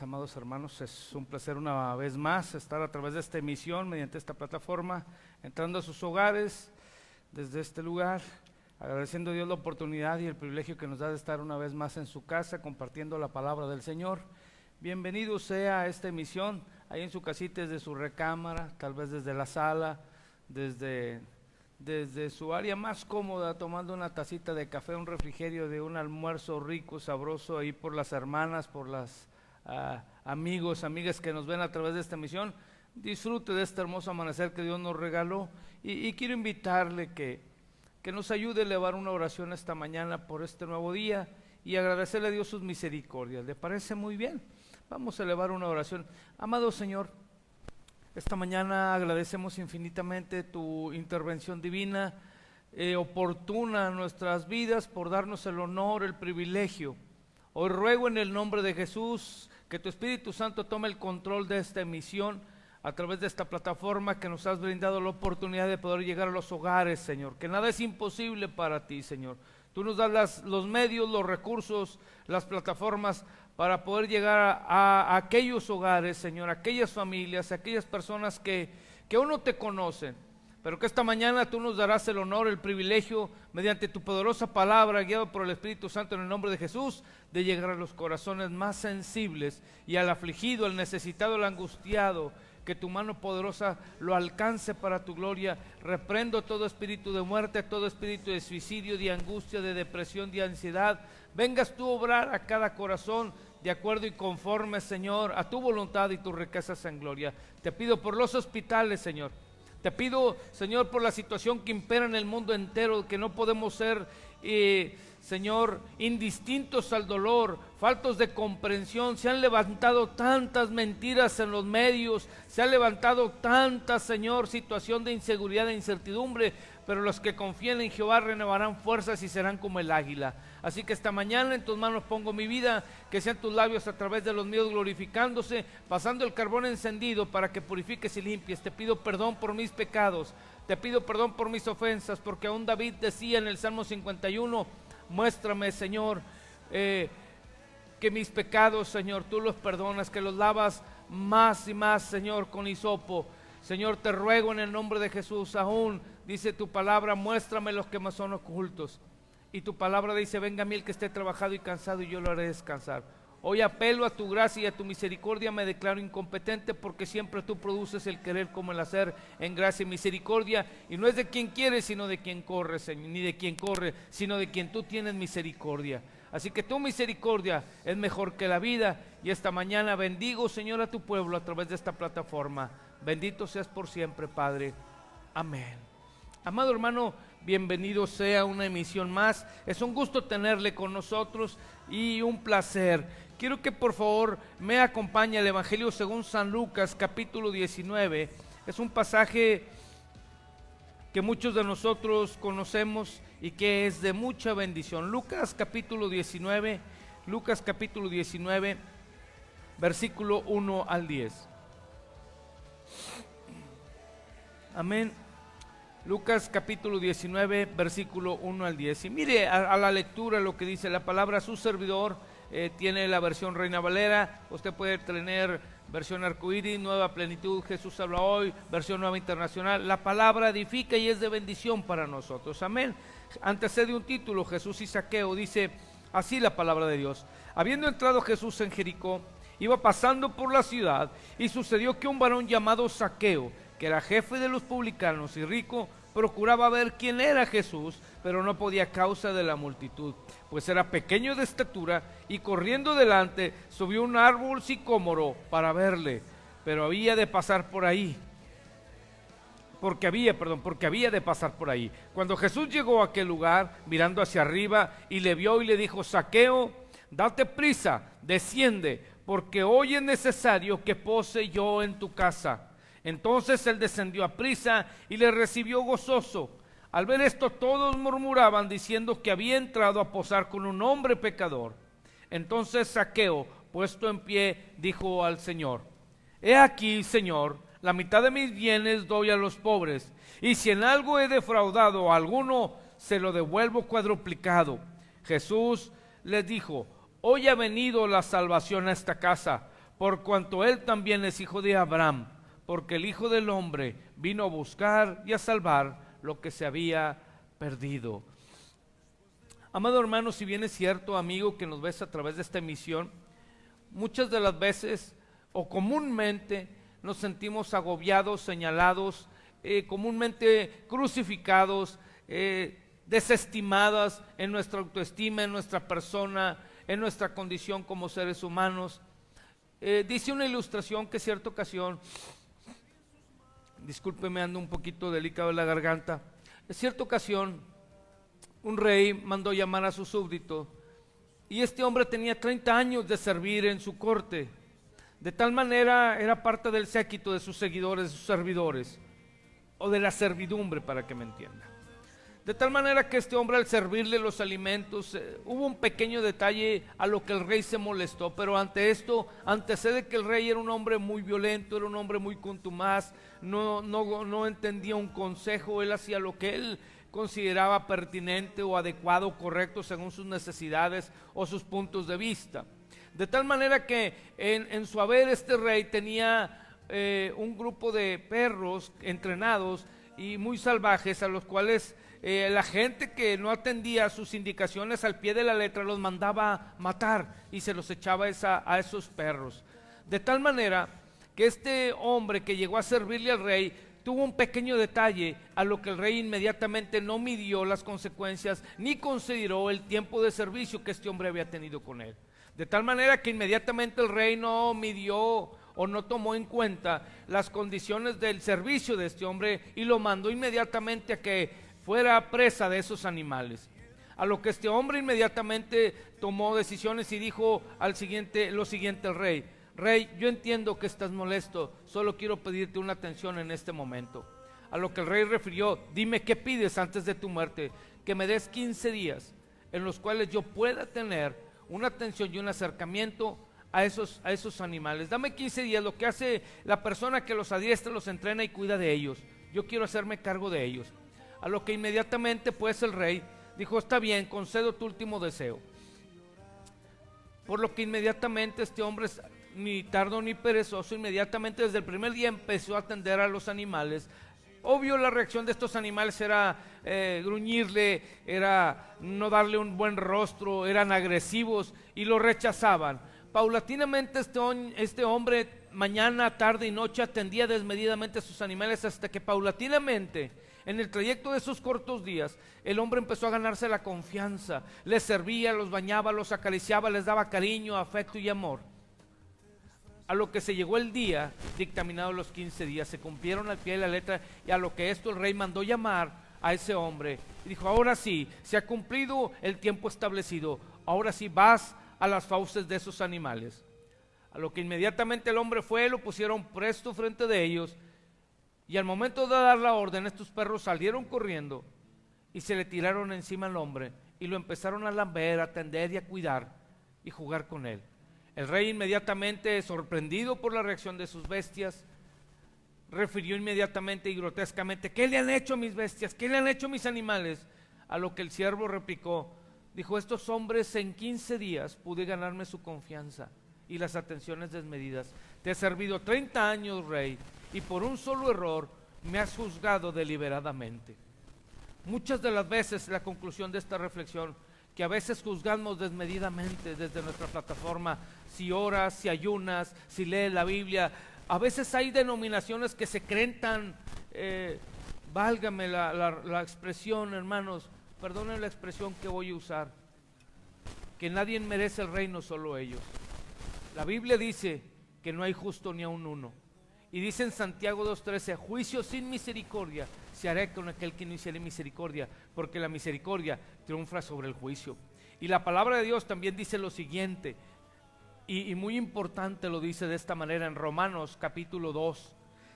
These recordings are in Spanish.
días, amados hermanos. Es un placer una vez más estar a través de esta emisión, mediante esta plataforma, entrando a sus hogares desde este lugar, agradeciendo a Dios la oportunidad y el privilegio que nos da de estar una vez más en su casa, compartiendo la palabra del Señor. Bienvenido sea a esta emisión, ahí en su casita, desde su recámara, tal vez desde la sala, desde su área más cómoda, tomando una tacita de café, un refrigerio, de un almuerzo rico, sabroso, ahí por las hermanas, por las amigos, amigas que nos ven a través de esta emisión. Disfrute de este hermoso amanecer que Dios nos regaló, y quiero invitarle que nos ayude a elevar una oración esta mañana por este nuevo día y agradecerle a Dios sus misericordias. ¿Le parece muy bien? Vamos a elevar una oración. Amado Señor, esta mañana agradecemos infinitamente tu intervención divina, oportuna en nuestras vidas, por darnos el honor, el privilegio. Hoy ruego en el nombre de Jesús que tu Espíritu Santo tome el control de esta emisión a través de esta plataforma que nos has brindado la oportunidad de poder llegar a los hogares, Señor, que nada es imposible para ti, Señor. Tú nos das los medios, los recursos, las plataformas para poder llegar a aquellos hogares, Señor, a aquellas familias, a aquellas personas que aún no te conocen, pero que esta mañana tú nos darás el honor, el privilegio, mediante tu poderosa palabra, guiado por el Espíritu Santo en el nombre de Jesús, de llegar a los corazones más sensibles y al afligido, al necesitado, al angustiado, que tu mano poderosa lo alcance para tu gloria. Reprendo todo espíritu de muerte, todo espíritu de suicidio, de angustia, de depresión, de ansiedad. Vengas tú a obrar a cada corazón de acuerdo y conforme, Señor, a tu voluntad y tus riquezas en gloria. Te pido por los hospitales, Señor. Te pido, Señor, por la situación que impera en el mundo entero, que no podemos ser, Señor, indistintos al dolor, faltos de comprensión. Se han levantado tantas mentiras en los medios, se ha levantado tanta, Señor, situación de inseguridad e incertidumbre, pero los que confían en Jehová renovarán fuerzas y serán como el águila. Así que esta mañana en tus manos pongo mi vida, que sean tus labios a través de los míos glorificándose, pasando el carbón encendido para que purifiques y limpies. Te pido perdón por mis pecados, te pido perdón por mis ofensas, porque aún David decía en el Salmo 51, muéstrame, Señor, que mis pecados, Señor, tú los perdonas, que los lavas más y más, Señor, con hisopo. Señor, te ruego en el nombre de Jesús, aún dice tu palabra, muéstrame los que me son ocultos. Y tu palabra dice, venga a mí el que esté trabajado y cansado, y yo lo haré descansar. Hoy apelo a tu gracia y a tu misericordia, me declaro incompetente, porque siempre tú produces el querer como el hacer en gracia y misericordia, y no es de quien quiere, sino de quien corre, Señor, ni de quien corre, sino de quien tú tienes misericordia. Así que tu misericordia es mejor que la vida, y esta mañana bendigo, Señor, a tu pueblo a través de esta plataforma. Bendito seas por siempre, Padre. Amén. Amado hermano, bienvenido sea a una emisión más. Es un gusto tenerle con nosotros y un placer. Quiero que por favor me acompañe al Evangelio según San Lucas, capítulo 19. Es un pasaje que muchos de nosotros conocemos y que es de mucha bendición. Lucas capítulo 19, versículo 1 al 10. Amén. Lucas capítulo 19, versículo 1 al 10. Y mire a la lectura lo que dice la palabra. Su servidor tiene la versión Reina Valera. Usted puede tener versión Arcoíris, Nueva Plenitud, Jesús habla hoy, versión Nueva Internacional. La palabra edifica y es de bendición para nosotros. Amén. Antecede un título, Jesús y Zaqueo. Dice así la palabra de Dios. Habiendo entrado Jesús en Jericó, iba pasando por la ciudad, y sucedió que un varón llamado Zaqueo, que era jefe de los publicanos y rico, procuraba ver quién era Jesús, pero no podía a causa de la multitud, pues era pequeño de estatura, y corriendo delante subió un árbol sicómoro para verle, pero había de pasar por ahí. Porque había de pasar por ahí. Cuando Jesús llegó a aquel lugar, mirando hacia arriba, y le vio y le dijo, Zaqueo, date prisa, desciende, porque hoy es necesario que pose yo en tu casa. Entonces él descendió a prisa y le recibió gozoso. Al ver esto todos murmuraban diciendo que había entrado a posar con un hombre pecador. Entonces Zaqueo, puesto en pie, dijo al Señor, he aquí, Señor, la mitad de mis bienes doy a los pobres, y si en algo he defraudado a alguno, se lo devuelvo cuadruplicado. Jesús les dijo, hoy ha venido la salvación a esta casa, por cuanto él también es hijo de Abraham, porque el Hijo del Hombre vino a buscar y a salvar lo que se había perdido. Amado hermano, si bien es cierto, amigo, que nos ves a través de esta emisión, muchas de las veces o comúnmente nos sentimos agobiados, señalados, comúnmente crucificados, desestimadas en nuestra autoestima, en nuestra persona, en nuestra condición como seres humanos. Dice una ilustración que cierta ocasión, discúlpeme, ando un poquito delicado de la garganta, en cierta ocasión un rey mandó llamar a su súbdito y este hombre tenía 30 años de servir en su corte. De tal manera era parte del séquito de sus seguidores, de sus servidores, o de la servidumbre, para que me entienda. De tal manera que este hombre, al servirle los alimentos, hubo un pequeño detalle a lo que el rey se molestó, pero ante esto antecede que el rey era un hombre muy violento, era un hombre muy contumaz, no entendía un consejo, él hacía lo que él consideraba pertinente o adecuado o correcto según sus necesidades o sus puntos de vista. De tal manera que en su haber este rey tenía un grupo de perros entrenados y muy salvajes, a los cuales la gente que no atendía sus indicaciones al pie de la letra los mandaba matar y se los echaba a esos perros. De tal manera que este hombre que llegó a servirle al rey tuvo un pequeño detalle a lo que el rey inmediatamente no midió las consecuencias ni consideró el tiempo de servicio que este hombre había tenido con él. De tal manera que inmediatamente el rey no midió o no tomó en cuenta las condiciones del servicio de este hombre y lo mandó inmediatamente a que fuera presa de esos animales. A lo que este hombre inmediatamente tomó decisiones y dijo lo siguiente al rey: Rey, yo entiendo que estás molesto, solo quiero pedirte una atención en este momento. A lo que el rey refirió: dime qué pides antes de tu muerte, que me des 15 días en los cuales yo pueda tener una atención y un acercamiento a esos animales. Dame 15 días, lo que hace la persona que los adiestra, los entrena y cuida de ellos. Yo quiero hacerme cargo de ellos. A lo que inmediatamente pues el rey dijo: está bien, concedo tu último deseo. Por lo que inmediatamente este hombre, ni tardo ni perezoso, inmediatamente desde el primer día empezó a atender a los animales. Obvio, la reacción de estos animales era gruñirle, era no darle un buen rostro, eran agresivos y lo rechazaban. Paulatinamente este hombre mañana, tarde y noche atendía desmedidamente a sus animales, hasta que paulatinamente, en el trayecto de esos cortos días, el hombre empezó a ganarse la confianza. Les servía, los bañaba, los acariciaba, les daba cariño, afecto y amor. A lo que se llegó el día dictaminado, los 15 días, se cumplieron al pie de la letra, y a lo que esto el rey mandó llamar a ese hombre y dijo: ahora sí, se ha cumplido el tiempo establecido, ahora sí vas a las fauces de esos animales. A lo que inmediatamente el hombre fue, lo pusieron presto frente de ellos, y al momento de dar la orden, estos perros salieron corriendo y se le tiraron encima al hombre y lo empezaron a lamber, a atender y a cuidar y jugar con él. El rey, inmediatamente sorprendido por la reacción de sus bestias, refirió inmediatamente y grotescamente: ¿qué le han hecho a mis bestias? ¿Qué le han hecho a mis animales? A lo que el siervo replicó, dijo: estos hombres en 15 días pude ganarme su confianza y las atenciones desmedidas. Te he servido 30 años, rey, y por un solo error me has juzgado deliberadamente. Muchas de las veces la conclusión de esta reflexión, que a veces juzgamos desmedidamente desde nuestra plataforma, si oras, si ayunas, si lees la Biblia. A veces hay denominaciones que se creen tan, válgame la expresión, hermanos, perdonen la expresión que voy a usar, que nadie merece el reino, solo ellos. La Biblia dice que no hay justo ni aun uno. Y dice en Santiago 2:13: juicio sin misericordia se hará con aquel que no hiciere misericordia, porque la misericordia triunfa sobre el juicio. Y la palabra de Dios también dice lo siguiente, y muy importante, lo dice de esta manera en Romanos capítulo 2.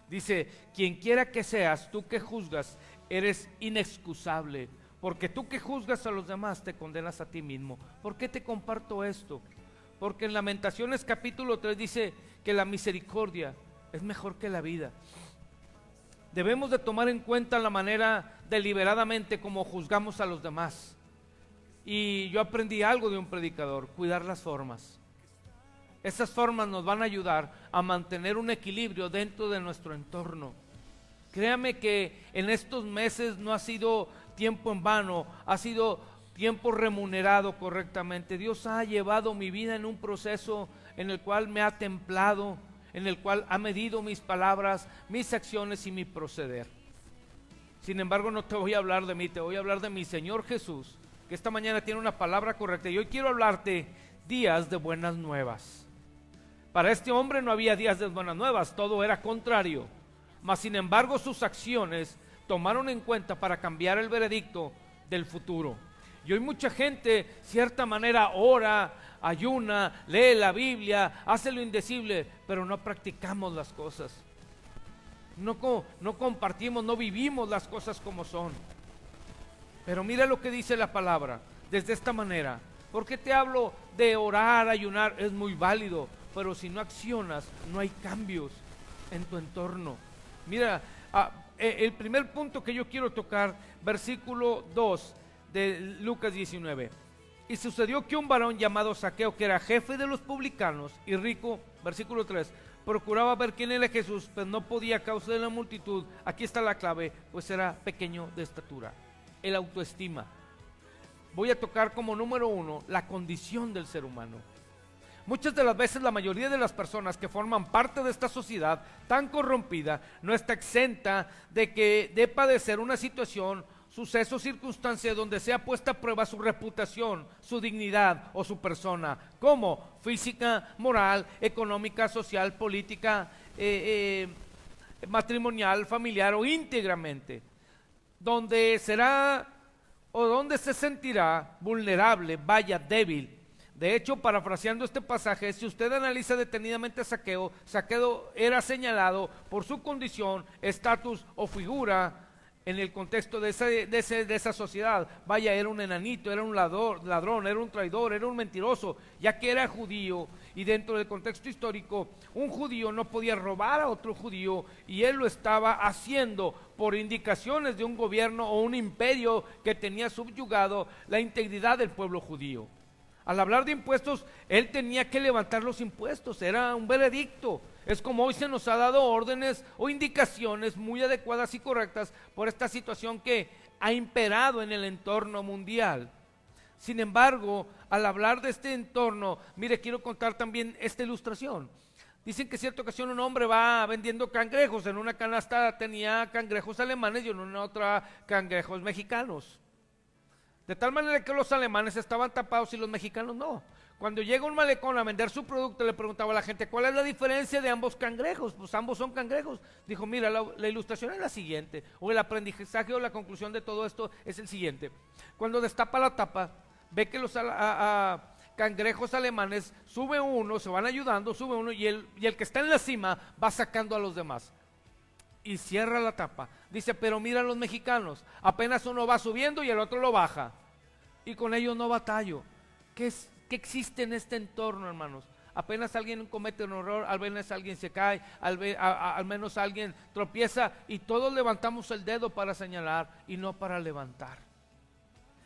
Dice: quien quiera que seas, tú que juzgas, eres inexcusable, porque tú que juzgas a los demás te condenas a ti mismo. ¿Por qué te comparto esto? Porque en Lamentaciones capítulo 3 dice que la misericordia es mejor que la vida. Debemos de tomar en cuenta la manera deliberadamente como juzgamos a los demás. Y yo aprendí algo de un predicador: cuidar las formas. Esas formas nos van a ayudar a mantener un equilibrio dentro de nuestro entorno. Créame que en estos meses no ha sido tiempo en vano, ha sido tiempo remunerado correctamente. Dios ha llevado mi vida en un proceso en el cual me ha templado, en el cual ha medido mis palabras, mis acciones y mi proceder. Sin embargo, no te voy a hablar de mí, te voy a hablar de mi Señor Jesús, que esta mañana tiene una palabra correcta. Y hoy quiero hablarte días de buenas nuevas. Para este hombre no había días de buenas nuevas, todo era contrario. Mas sin embargo sus acciones tomaron en cuenta para cambiar el veredicto del futuro. Y hoy mucha gente, cierta manera, ora, ayuna, lee la Biblia, hace lo indecible, pero no practicamos las cosas. No compartimos, no vivimos las cosas como son. Pero mira lo que dice la palabra, desde esta manera. ¿Por qué te hablo de orar, ayunar? Es muy válido, pero si no accionas, no hay cambios en tu entorno. Mira, el primer punto que yo quiero tocar, versículo 2 de Lucas 19. Y sucedió que un varón llamado Zaqueo, que era jefe de los publicanos y rico, versículo 3, procuraba ver quién era Jesús, pero no podía a causa de la multitud. Aquí está la clave, pues era pequeño de estatura. El autoestima. Voy a tocar como número 1 la condición del ser humano. Muchas de las veces la mayoría de las personas que forman parte de esta sociedad tan corrompida no está exenta de padecer una situación, suceso, circunstancia donde sea puesta a prueba su reputación, su dignidad o su persona, como física, moral, económica, social, política, matrimonial, familiar o íntegramente, donde será o donde se sentirá vulnerable, vaya, débil. De hecho, parafraseando este pasaje, si usted analiza detenidamente a Zaqueo, Zaqueo era señalado por su condición, estatus o figura en el contexto de esa sociedad. Vaya, era un enanito, era un ladrón, era un traidor, era un mentiroso, ya que era judío, y dentro del contexto histórico, un judío no podía robar a otro judío, y él lo estaba haciendo por indicaciones de un gobierno o un imperio que tenía subyugado la integridad del pueblo judío. Al hablar de impuestos, él tenía que levantar los impuestos, era un veredicto. Es como hoy se nos ha dado órdenes o indicaciones muy adecuadas y correctas por esta situación que ha imperado en el entorno mundial. Sin embargo, al hablar de este entorno, mire, quiero contar también esta ilustración. Dicen que en cierta ocasión un hombre va vendiendo cangrejos, en una canasta tenía cangrejos alemanes y en una otra cangrejos mexicanos. De tal manera que los alemanes estaban tapados y los mexicanos no. Cuando llega un malecón a vender su producto, le preguntaba a la gente, ¿cuál es la diferencia de ambos cangrejos? Pues ambos son cangrejos. Dijo, mira, la ilustración es la siguiente, o el aprendizaje o la conclusión de todo esto es el siguiente. Cuando destapa la tapa, ve que los cangrejos alemanes, sube uno, se van ayudando, sube uno, y el que está en la cima va sacando a los demás. Y cierra la tapa. Dice, pero mira a los mexicanos, apenas uno va subiendo y el otro lo baja. Y con ellos no batallo. ¿Qué existe en este entorno, hermanos? Apenas alguien comete un error, al menos alguien se cae, al menos alguien tropieza y todos levantamos el dedo para señalar y no para levantar.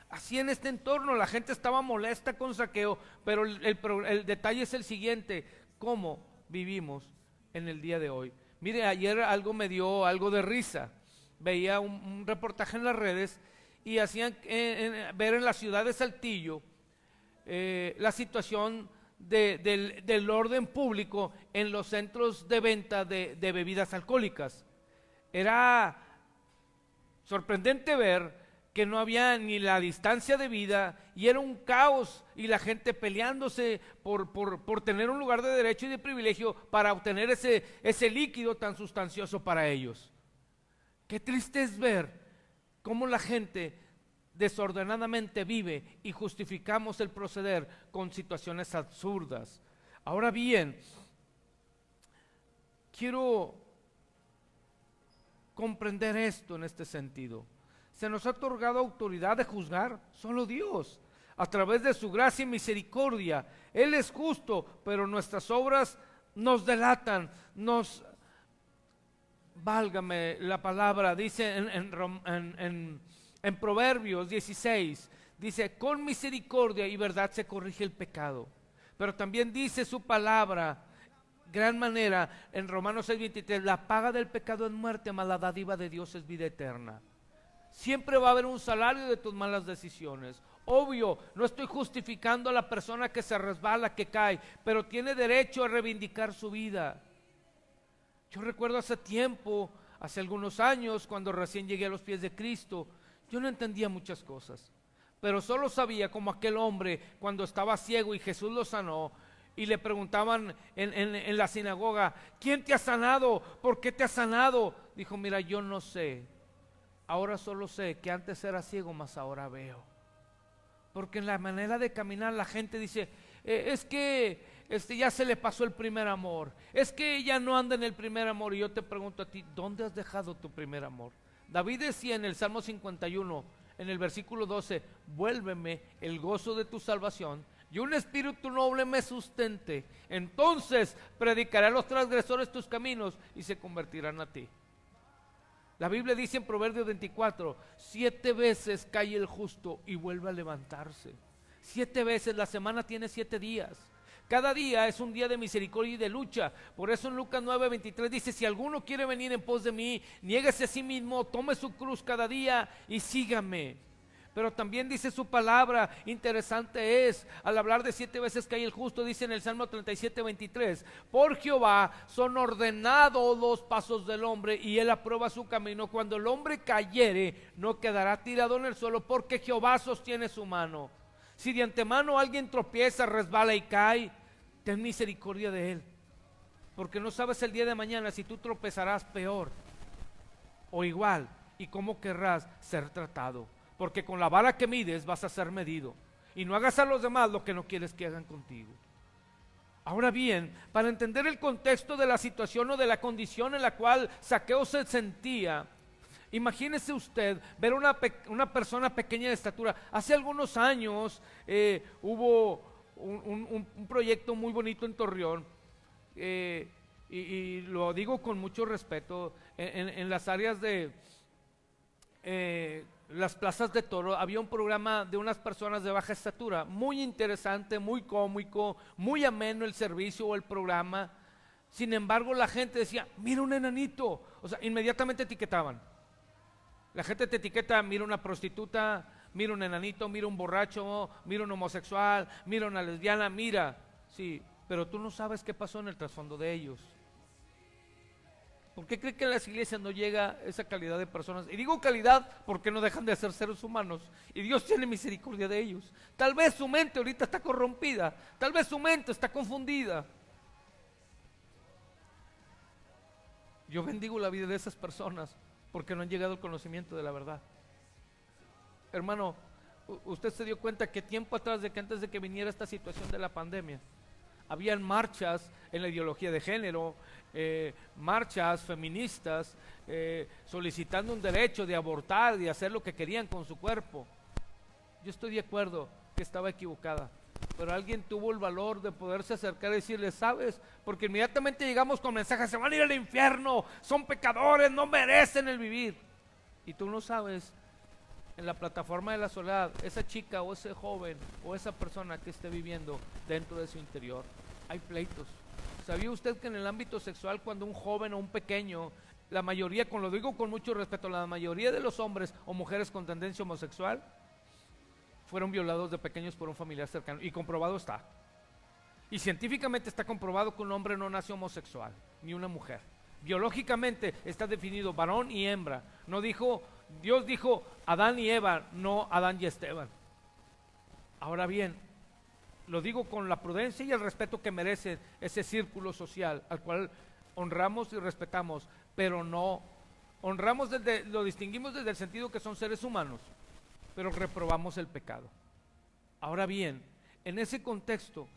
Así en este entorno la gente estaba molesta con Zaqueo, pero el detalle es el siguiente: ¿cómo vivimos en el día de hoy? Mire, ayer algo me dio algo de risa. Veía un reportaje en las redes y hacían ver en la ciudad de Saltillo la situación del orden público en los centros de venta de bebidas alcohólicas. Era sorprendente ver que no había ni la distancia de vida y era un caos y la gente peleándose por tener un lugar de derecho y de privilegio para obtener ese líquido tan sustancioso para ellos. Qué triste es ver cómo la gente desordenadamente vive y justificamos el proceder con situaciones absurdas. Ahora bien, quiero comprender esto en este sentido. Se nos ha otorgado autoridad de juzgar solo Dios, a través de su gracia y misericordia. Él es justo, pero nuestras obras nos delatan, válgame la palabra, dice en Proverbios 16, dice, con misericordia y verdad se corrige el pecado, Pero también dice su palabra, gran manera, en Romanos 6:23, la paga del pecado es muerte, mas la dádiva de Dios es vida eterna. Siempre va a haber un salario de tus malas decisiones. Obvio, no estoy justificando a la persona que se resbala, que cae, pero tiene derecho a reivindicar su vida. Yo recuerdo hace tiempo, hace algunos años, cuando recién llegué a los pies de Cristo, yo no entendía muchas cosas, pero solo sabía como aquel hombre cuando estaba ciego y Jesús lo sanó, y le preguntaban en la sinagoga, ¿quién te ha sanado? ¿Por qué te ha sanado? Dijo, mira, yo no sé, ahora solo sé que antes era ciego, mas ahora veo. Porque en la manera de caminar la gente dice, es que ya se le pasó el primer amor, es que ella no anda en el primer amor. Y yo te pregunto a ti, ¿dónde has dejado tu primer amor? David decía en el Salmo 51, en el versículo 12, vuélveme el gozo de tu salvación y un espíritu noble me sustente. Entonces predicaré a los transgresores tus caminos y se convertirán a ti. La Biblia dice en Proverbios 24, 7 veces cae el justo y vuelve a levantarse. 7 veces, la semana tiene 7 días. Cada día es un día de misericordia y de lucha. Por eso en Lucas 9:23 dice, si alguno quiere venir en pos de mí, niéguese a sí mismo, tome su cruz cada día y sígame. Pero también dice su palabra, interesante es, al hablar de 7 veces cae el justo, dice en el Salmo 37:23, por Jehová son ordenados los pasos del hombre y él aprueba su camino. Cuando el hombre cayere, no quedará tirado en el suelo, porque Jehová sostiene su mano. Si de antemano alguien tropieza, resbala y cae, ten misericordia de él, porque no sabes el día de mañana si tú tropezarás peor o igual, y cómo querrás ser tratado. Porque con la vara que mides vas a ser medido. Y no hagas a los demás lo que no quieres que hagan contigo. Ahora bien, para entender el contexto de la situación o de la condición en la cual Zaqueo se sentía, imagínese usted ver una persona pequeña de estatura. Hace algunos años hubo un proyecto muy bonito en Torreón, y lo digo con mucho respeto, en las áreas de las plazas de toro. Había un programa de unas personas de baja estatura, muy interesante, muy cómico, muy ameno el servicio o el programa. Sin embargo, la gente decía, mira un enanito, o sea, inmediatamente etiquetaban. La gente te etiqueta, mira una prostituta, mira un enanito, mira un borracho, mira un homosexual, mira una lesbiana, mira, sí, pero tú no sabes qué pasó en el trasfondo de ellos. ¿Por qué cree que en las iglesias no llega esa calidad de personas? Y digo calidad porque no dejan de ser seres humanos y Dios tiene misericordia de ellos. Tal vez su mente ahorita está corrompida, tal vez su mente está confundida. Yo bendigo la vida de esas personas porque no han llegado al conocimiento de la verdad. Hermano, usted se dio cuenta que tiempo atrás, de que antes de que viniera esta situación de la pandemia, habían marchas en la ideología de género, marchas feministas, solicitando un derecho de abortar, de hacer lo que querían con su cuerpo. Yo estoy de acuerdo que estaba equivocada, pero alguien tuvo el valor de poderse acercar y decirle, ¿sabes? Porque inmediatamente llegamos con mensajes, se van a ir al infierno, son pecadores, no merecen el vivir. Y tú no sabes, en la plataforma de la soledad, esa chica o ese joven o esa persona que esté viviendo dentro de su interior, hay pleitos. ¿Sabía usted que en el ámbito sexual, cuando un joven o un pequeño, la mayoría, lo digo con mucho respeto, la mayoría de los hombres o mujeres con tendencia homosexual fueron violados de pequeños por un familiar cercano? Y comprobado está. Y científicamente está comprobado que un hombre no nace homosexual, ni una mujer. Biológicamente está definido varón y hembra. No dijo, Dios dijo Adán y Eva, no Adán y Esteban. Ahora bien, lo digo con la prudencia y el respeto que merece ese círculo social al cual honramos y respetamos, pero no honramos, lo distinguimos desde el sentido que son seres humanos, pero reprobamos el pecado. Ahora bien, en ese contexto,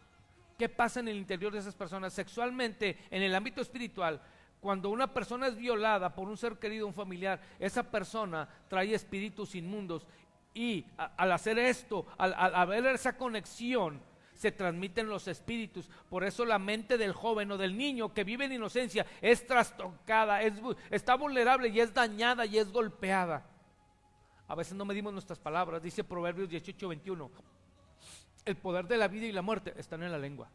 ¿qué pasa en el interior de esas personas? Sexualmente, en el ámbito espiritual, cuando una persona es violada por un ser querido, un familiar, esa persona trae espíritus inmundos y al hacer esto, al haber esa conexión, se transmiten los espíritus. Por eso la mente del joven o del niño que vive en inocencia es trastocada, está vulnerable y es dañada y es golpeada. A veces no medimos nuestras palabras. Dice Proverbios 18:21, el poder de la vida y la muerte están en la lengua.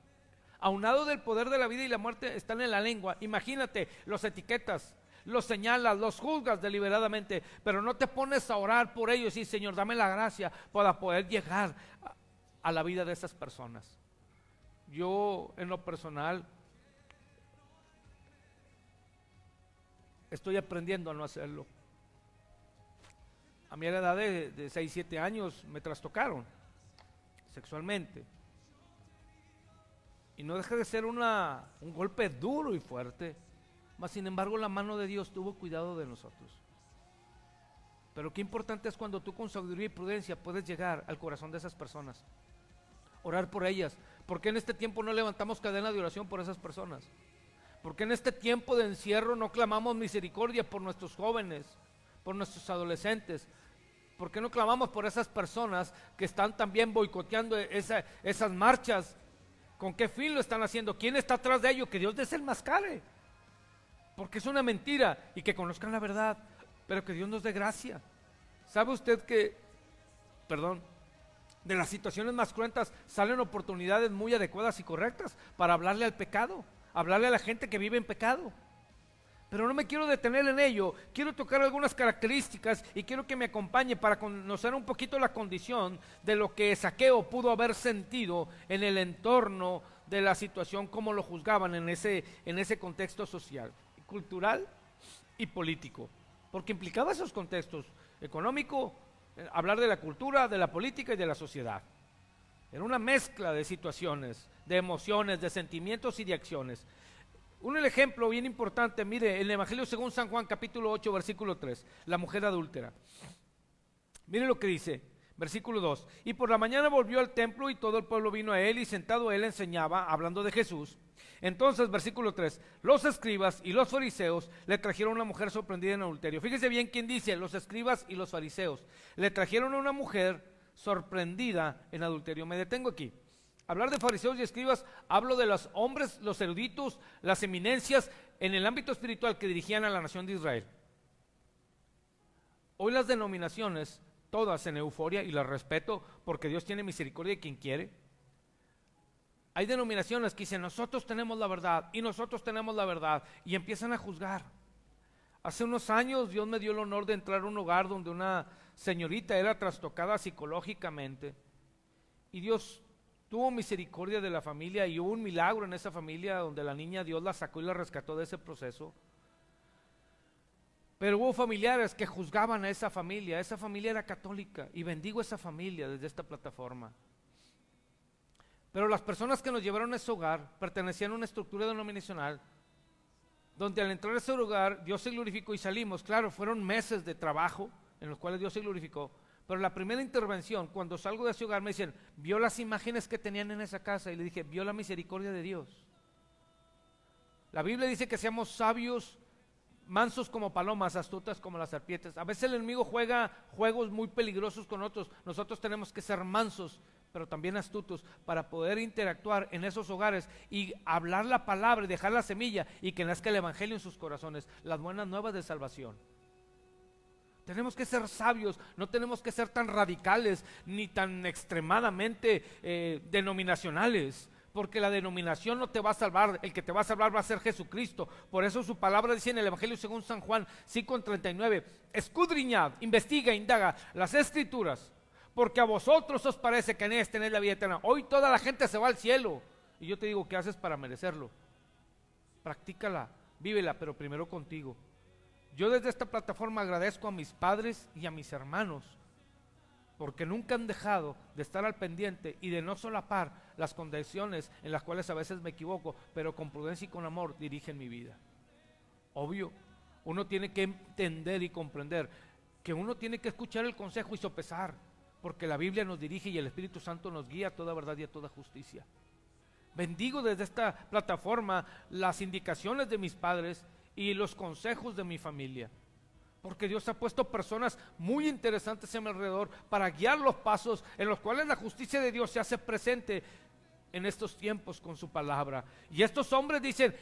Aunado del poder de la vida y la muerte están en la lengua. Imagínate, los etiquetas, los señalas, los juzgas deliberadamente, pero no te pones a orar por ellos y Señor, dame la gracia para poder llegar a la vida de esas personas. Yo, en lo personal, estoy aprendiendo a no hacerlo. A mi edad de 6, 7 años me trastocaron sexualmente. Y no deja de ser un golpe duro y fuerte, mas sin embargo la mano de Dios tuvo cuidado de nosotros. Pero qué importante es cuando tú con sabiduría y prudencia puedes llegar al corazón de esas personas, orar por ellas. ¿Por qué en este tiempo no levantamos cadena de oración por esas personas? ¿Por qué en este tiempo de encierro no clamamos misericordia por nuestros jóvenes, por nuestros adolescentes? ¿Por qué no clamamos por esas personas que están también boicoteando esas marchas? ¿Con qué fin lo están haciendo? ¿Quién está atrás de ello? Que Dios desenmascare, porque es una mentira, y que conozcan la verdad, pero que Dios nos dé gracia. ¿Sabe usted que, de las situaciones más cruentas salen oportunidades muy adecuadas y correctas para hablarle al pecado, hablarle a la gente que vive en pecado? Pero no me quiero detener en ello, quiero tocar algunas características y quiero que me acompañe para conocer un poquito la condición de lo que Zaqueo pudo haber sentido en el entorno de la situación, como lo juzgaban en ese contexto social, cultural y político, porque implicaba esos contextos: económico, hablar de la cultura, de la política y de la sociedad. Era una mezcla de situaciones, de emociones, de sentimientos y de acciones. Un ejemplo bien importante, mire, el Evangelio según San Juan, capítulo 8, versículo 3, la mujer adúltera. Mire lo que dice, versículo 2: y por la mañana volvió al templo y todo el pueblo vino a él, y sentado él enseñaba, hablando de Jesús. Entonces, versículo 3, los escribas y los fariseos le trajeron a una mujer sorprendida en adulterio. Fíjese bien quién dice, los escribas y los fariseos le trajeron a una mujer sorprendida en adulterio. Me detengo aquí. Hablar de fariseos y escribas, hablo de los hombres, los eruditos, las eminencias en el ámbito espiritual que dirigían a la nación de Israel. Hoy las denominaciones, todas en euforia, y las respeto porque Dios tiene misericordia de quien quiere. Hay denominaciones que dicen, nosotros tenemos la verdad y nosotros tenemos la verdad, y empiezan a juzgar. Hace unos años Dios me dio el honor de entrar a un hogar donde una señorita era trastocada psicológicamente, y Dios tuvo misericordia de la familia, y hubo un milagro en esa familia donde la niña Dios la sacó y la rescató de ese proceso. Pero hubo familiares que juzgaban a esa familia era católica, y bendigo a esa familia desde esta plataforma. Pero las personas que nos llevaron a ese hogar pertenecían a una estructura denominacional donde al entrar a ese hogar Dios se glorificó y salimos. Claro, fueron meses de trabajo en los cuales Dios se glorificó. Pero la primera intervención, cuando salgo de ese hogar, me dicen, ¿vio las imágenes que tenían en esa casa? Y le dije, ¿vio la misericordia de Dios? La Biblia dice que seamos sabios, mansos como palomas, astutas como las serpientes. A veces el enemigo juega juegos muy peligrosos con otros. Nosotros tenemos que ser mansos, pero también astutos, para poder interactuar en esos hogares y hablar la palabra y dejar la semilla, y que nazca el evangelio en sus corazones, las buenas nuevas de salvación. Tenemos que ser sabios, no tenemos que ser tan radicales ni tan extremadamente denominacionales, porque la denominación no te va a salvar. El que te va a salvar va a ser Jesucristo. Por eso su palabra dice en el Evangelio según San Juan 5:39, escudriñad, investiga, indaga las escrituras, porque a vosotros os parece que en ellas tenéis la vida eterna. Hoy toda la gente se va al cielo, y yo te digo, ¿qué haces para merecerlo? Practícala, vívela, pero primero contigo. Yo desde esta plataforma agradezco a mis padres y a mis hermanos, porque nunca han dejado de estar al pendiente y de no solapar las condiciones en las cuales a veces me equivoco, pero con prudencia y con amor dirigen mi vida. Obvio, uno tiene que entender y comprender que uno tiene que escuchar el consejo y sopesar, porque la Biblia nos dirige y el Espíritu Santo nos guía a toda verdad y a toda justicia. Bendigo desde esta plataforma las indicaciones de mis padres y los consejos de mi familia, porque Dios ha puesto personas muy interesantes a mi alrededor para guiar los pasos en los cuales la justicia de Dios se hace presente en estos tiempos con su palabra. Y estos hombres dicen,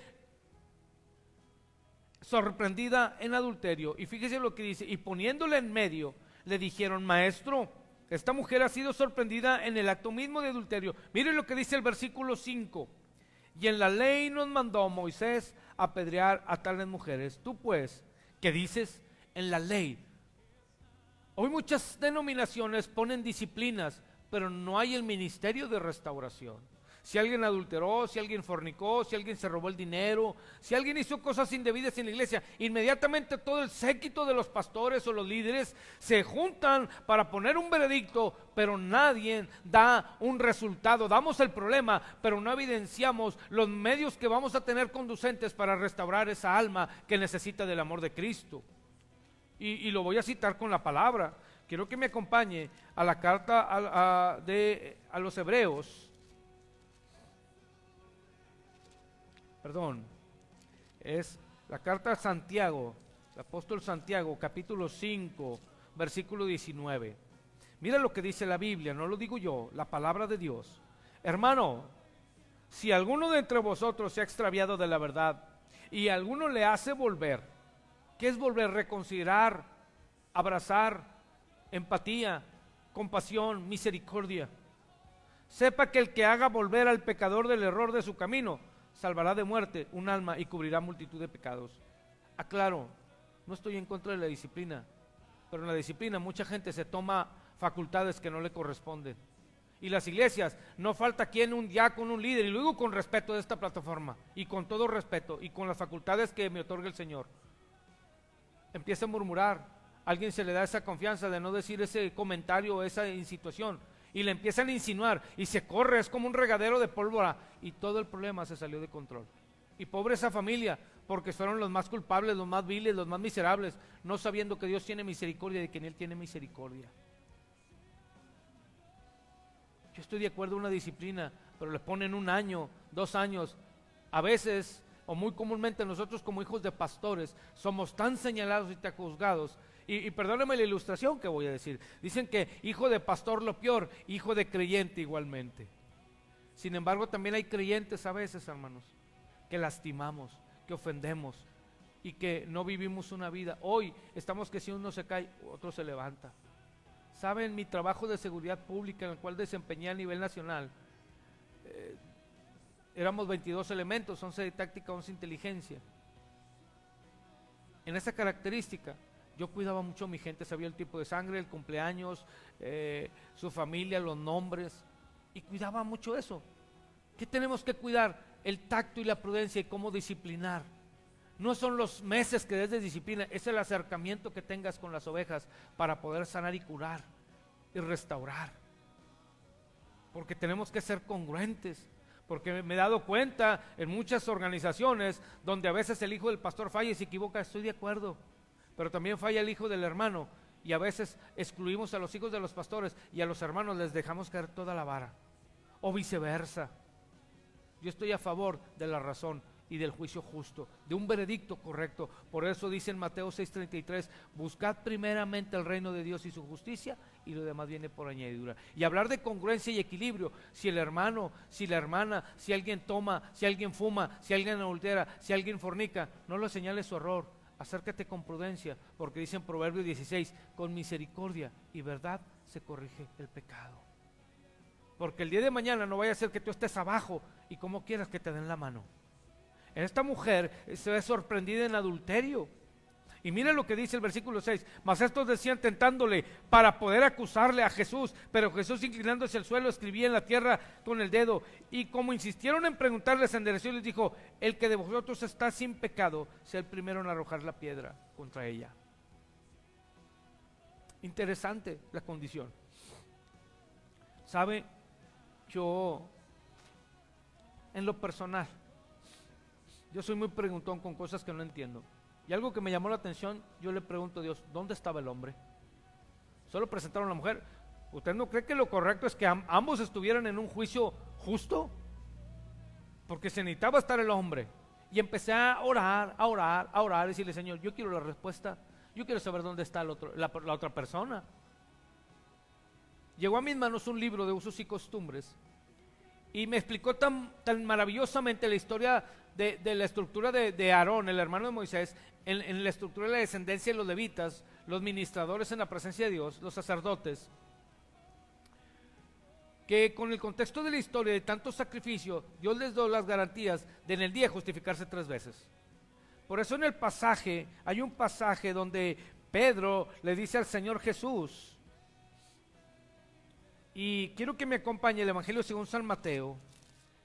sorprendida en adulterio, y fíjese lo que dice, y poniéndole en medio, le dijeron, maestro, esta mujer ha sido sorprendida en el acto mismo de adulterio. Miren lo que dice el versículo 5, Y en la ley nos mandó Moisés apedrear a tales mujeres. Tú pues, ¿qué dices? En la ley. Hoy muchas denominaciones ponen disciplinas, pero no hay el ministerio de restauración. Si alguien adulteró, si alguien fornicó, si alguien se robó el dinero, si alguien hizo cosas indebidas en la iglesia, inmediatamente todo el séquito de los pastores o los líderes se juntan para poner un veredicto, pero nadie da un resultado. Damos el problema, pero no evidenciamos los medios que vamos a tener conducentes para restaurar esa alma que necesita del amor de Cristo. Y lo voy a citar con la palabra. Quiero que me acompañe a la carta a los Hebreos. Es la carta a Santiago, el apóstol Santiago, capítulo 5, versículo 19. Mira lo que dice la Biblia, no lo digo yo, la palabra de Dios. Hermano, si alguno de entre vosotros se ha extraviado de la verdad y alguno le hace volver, ¿qué es volver? Reconsiderar, abrazar, empatía, compasión, misericordia. Sepa que el que haga volver al pecador del error de su camino, salvará de muerte un alma y cubrirá multitud de pecados. Aclaro, no estoy en contra de la disciplina, pero en la disciplina mucha gente se toma facultades que no le corresponden. Y las iglesias, no falta quien, un diácono, un líder, y lo digo con respeto de esta plataforma, y con todo respeto, y con las facultades que me otorga el Señor, empieza a murmurar. Alguien se le da esa confianza de no decir ese comentario o esa insinuación, y le empiezan a insinuar, y se corre, es como un regadero de pólvora, y todo el problema se salió de control. Y pobre esa familia, porque fueron los más culpables, los más viles, los más miserables, no sabiendo que Dios tiene misericordia y que en Él tiene misericordia. Yo estoy de acuerdo en una disciplina, pero le ponen 1 año, 2 años. A veces, o muy comúnmente nosotros como hijos de pastores, somos tan señalados y tan juzgados. Y perdónenme la ilustración que voy a decir. Dicen que hijo de pastor lo peor, hijo de creyente igualmente. Sin embargo, también hay creyentes a veces, hermanos, que lastimamos, que ofendemos y que no vivimos una vida. Hoy estamos que si uno se cae, otro se levanta. Saben, mi trabajo de seguridad pública en el cual desempeñé a nivel nacional, éramos 22 elementos, 11 de táctica, 11 de inteligencia. En esa característica, yo cuidaba mucho a mi gente, sabía el tipo de sangre, el cumpleaños, su familia, los nombres, y cuidaba mucho eso. ¿Qué tenemos que cuidar? El tacto y la prudencia y cómo disciplinar. No son los meses que des de disciplina, es el acercamiento que tengas con las ovejas para poder sanar y curar y restaurar. Porque tenemos que ser congruentes. Porque me he dado cuenta en muchas organizaciones donde a veces el hijo del pastor falla y se equivoca, estoy de acuerdo, pero también falla el hijo del hermano, y a veces excluimos a los hijos de los pastores y a los hermanos les dejamos caer toda la vara, o viceversa. Yo estoy a favor de la razón y del juicio justo, de un veredicto correcto. Por eso dice en Mateo 6:33, buscad primeramente el reino de Dios y su justicia, y lo demás viene por añadidura. Y hablar de congruencia y equilibrio, si el hermano, si la hermana, si alguien toma, si alguien fuma, si alguien adultera, si alguien fornica, no lo señales su error, acércate con prudencia, porque dice en Proverbios 16, con misericordia y verdad se corrige el pecado. Porque el día de mañana no vaya a ser que tú estés abajo y como quieras que te den la mano. Esta mujer se ve sorprendida en adulterio. Y mira lo que dice el versículo 6. Mas estos decían tentándole para poder acusarle a Jesús. Pero Jesús, inclinándose al suelo, escribía en la tierra con el dedo. Y como insistieron en preguntarle, se endereció y les dijo: el que de vosotros está sin pecado, sea el primero en arrojar la piedra contra ella. Interesante la condición. ¿Sabe? Yo, en lo personal, yo soy muy preguntón con cosas que no entiendo. Y algo que me llamó la atención, yo le pregunto a Dios, ¿dónde estaba el hombre? Solo presentaron a la mujer. ¿Usted no cree que lo correcto es que ambos estuvieran en un juicio justo? Porque se necesitaba estar el hombre. Y empecé a orar, y decirle: Señor, yo quiero la respuesta. Yo quiero saber dónde está la otra persona. Llegó a mis manos un libro de usos y costumbres y me explicó tan maravillosamente la historia de la estructura de Aarón, el hermano de Moisés, en la estructura de la descendencia de los levitas, los ministradores en la presencia de Dios, los sacerdotes. que con el contexto de la historia de tanto sacrificio, Dios les dio las garantías de en el día justificarse 3 veces. Por eso en el pasaje, hay un pasaje donde Pedro le dice al Señor Jesús, y quiero que me acompañe el Evangelio según San Mateo,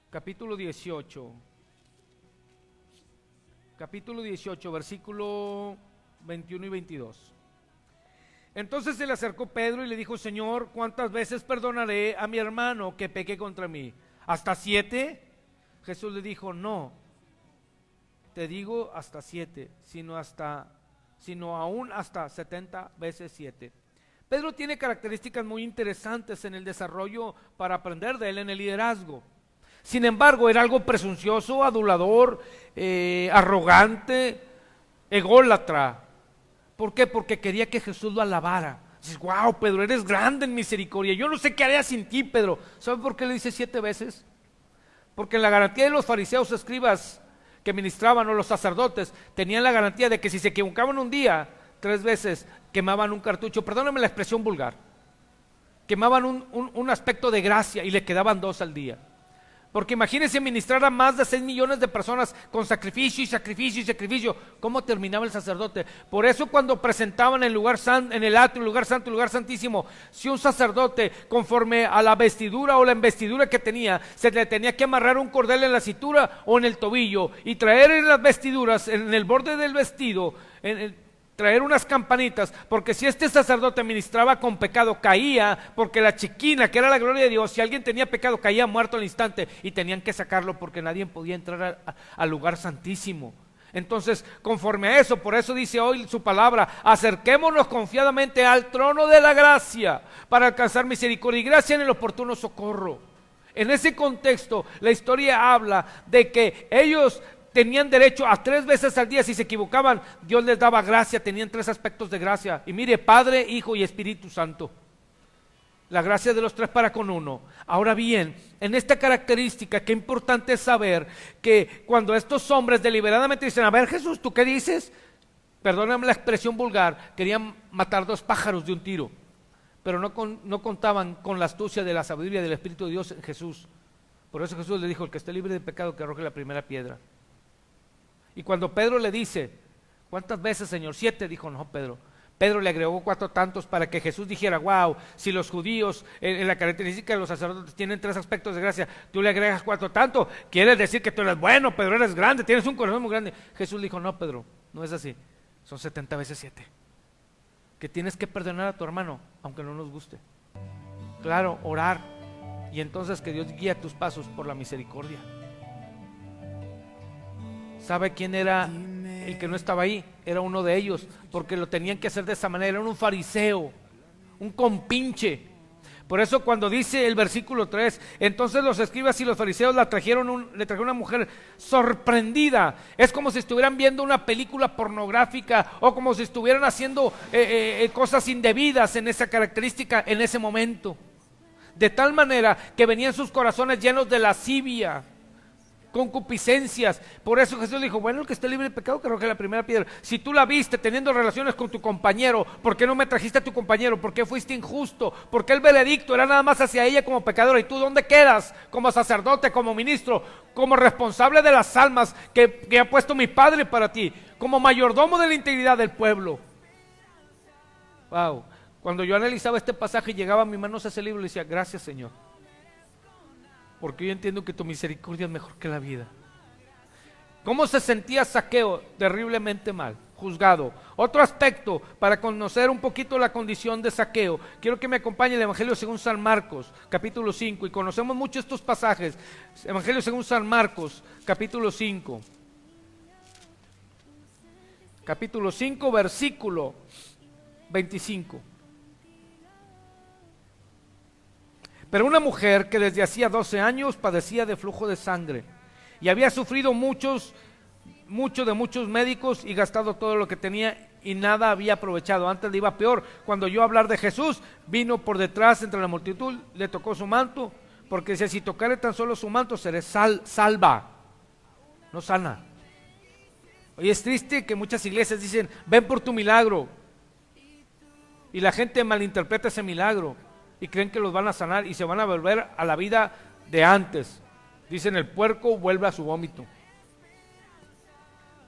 capítulo 18, versículo 21 y 22. Entonces se le acercó Pedro y le dijo: Señor, ¿cuántas veces perdonaré a mi hermano que peque contra mí? ¿Hasta 7? Jesús le dijo: no, te digo hasta 7, sino aún hasta 70 veces 7. Pedro tiene características muy interesantes en el desarrollo para aprender de él en el liderazgo. Sin embargo, era algo presuncioso, adulador, arrogante, ególatra. ¿Por qué? Porque quería que Jesús lo alabara. Dices: wow, Pedro, eres grande en misericordia. Yo no sé qué haría sin ti, Pedro. ¿Sabe por qué le dice 7 veces? Porque en la garantía de los fariseos, escribas que ministraban, o los sacerdotes, tenían la garantía de que si se equivocaban un día, 3 veces quemaban un cartucho. Perdóname la expresión vulgar. Quemaban un aspecto de gracia y le quedaban 2 al día. Porque imagínense ministrar a más de 6 millones de personas con sacrificio y sacrificio y sacrificio. ¿Cómo terminaba el sacerdote? Por eso cuando presentaban en el atrio, lugar santo, lugar santísimo, si un sacerdote, conforme a la vestidura o la embestidura que tenía, se le tenía que amarrar un cordel en la cintura o en el tobillo y traer en las vestiduras, en el borde del vestido, traer unas campanitas, porque si este sacerdote ministraba con pecado, caía, porque la chiquina, que era la gloria de Dios, si alguien tenía pecado, caía muerto al instante, y tenían que sacarlo porque nadie podía entrar al lugar santísimo. Entonces, conforme a eso, por eso dice hoy su palabra: acerquémonos confiadamente al trono de la gracia, para alcanzar misericordia y gracia en el oportuno socorro. En ese contexto, la historia habla de que ellos tenían derecho a 3 veces al día. Si se equivocaban, Dios les daba gracia. Tenían 3 aspectos de gracia. Y mire, Padre, Hijo y Espíritu Santo. La gracia de los 3 para con uno. Ahora bien, en esta característica, qué importante es saber que cuando estos hombres deliberadamente dicen: a ver, Jesús, ¿tú qué dices? Perdóname la expresión vulgar, querían matar 2 pájaros de un tiro. Pero no contaban con la astucia de la sabiduría del Espíritu de Dios en Jesús. Por eso Jesús le dijo: el que esté libre de pecado, que arroje la primera piedra. Y cuando Pedro le dice: ¿cuántas veces, Señor? 7, dijo: no, Pedro. Pedro le agregó 4 tantos para que Jesús dijera: wow, si los judíos en la característica de los sacerdotes tienen 3 aspectos de gracia, tú le agregas 4 tantos, quiere decir que tú eres bueno, Pedro, eres grande, tienes un corazón muy grande. Jesús le dijo: no, Pedro, no es así, son 70 veces 7, que tienes que perdonar a tu hermano aunque no nos guste. Claro, orar, y entonces que Dios guíe tus pasos por la misericordia. ¿Sabe quién era el que no estaba ahí? Era uno de ellos, porque lo tenían que hacer de esa manera. Era un fariseo, un compinche. Por eso cuando dice el versículo 3, entonces los escribas y los fariseos le trajeron una mujer sorprendida. Es como si estuvieran viendo una película pornográfica, o como si estuvieran haciendo cosas indebidas en esa característica en ese momento. De tal manera que venían sus corazones llenos de lascivia, concupiscencias. Por eso Jesús dijo: bueno, el que esté libre de pecado, que arroje la primera piedra. Si tú la viste teniendo relaciones con tu compañero, ¿por qué no me trajiste a tu compañero? ¿Por qué fuiste injusto? ¿Por qué el veredicto era nada más hacia ella como pecadora? ¿Y tú dónde quedas? Como sacerdote, como ministro, como responsable de las almas que ha puesto mi Padre para ti, como mayordomo de la integridad del pueblo. Wow. Cuando yo analizaba este pasaje, llegaba a mis manos ese libro y decía: gracias, Señor, porque yo entiendo que tu misericordia es mejor que la vida. ¿Cómo se sentía Zaqueo? Terriblemente mal, juzgado. Otro aspecto para conocer un poquito la condición de Zaqueo, quiero que me acompañe el Evangelio según San Marcos, capítulo 5, y conocemos mucho estos pasajes. Evangelio según San Marcos, capítulo 5. Capítulo 5, versículo 25. Pero una mujer que desde hacía 12 años padecía de flujo de sangre y había sufrido mucho de muchos médicos y gastado todo lo que tenía y nada había aprovechado. Antes le iba peor. Cuando oyó hablar de Jesús, vino por detrás entre la multitud, le tocó su manto, porque decía: si tocare tan solo su manto, seré salva, no sana. Hoy es triste que muchas iglesias dicen: ven por tu milagro, y la gente malinterpreta ese milagro. y creen que los van a sanar y se van a volver a la vida de antes. Dicen, el puerco vuelve a su vómito.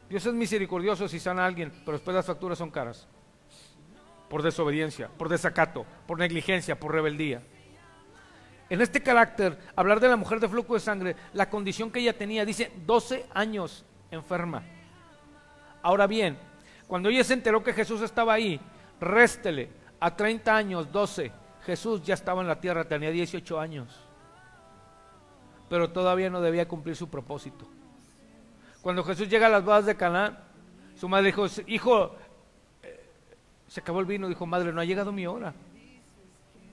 Dios es misericordioso si sana a alguien, pero después las facturas son caras. Por desobediencia, por desacato, por negligencia, por rebeldía. En este carácter, hablar de la mujer de flujo de sangre, la condición que ella tenía, dice 12 años enferma. Ahora bien, cuando ella se enteró que Jesús estaba ahí, réstele a 30 años, 12, Jesús ya estaba en la tierra, tenía 18 años, pero todavía no debía cumplir su propósito. Cuando Jesús llega a las bodas de Caná, su madre dijo, hijo, se acabó el vino. Dijo, madre, no ha llegado mi hora.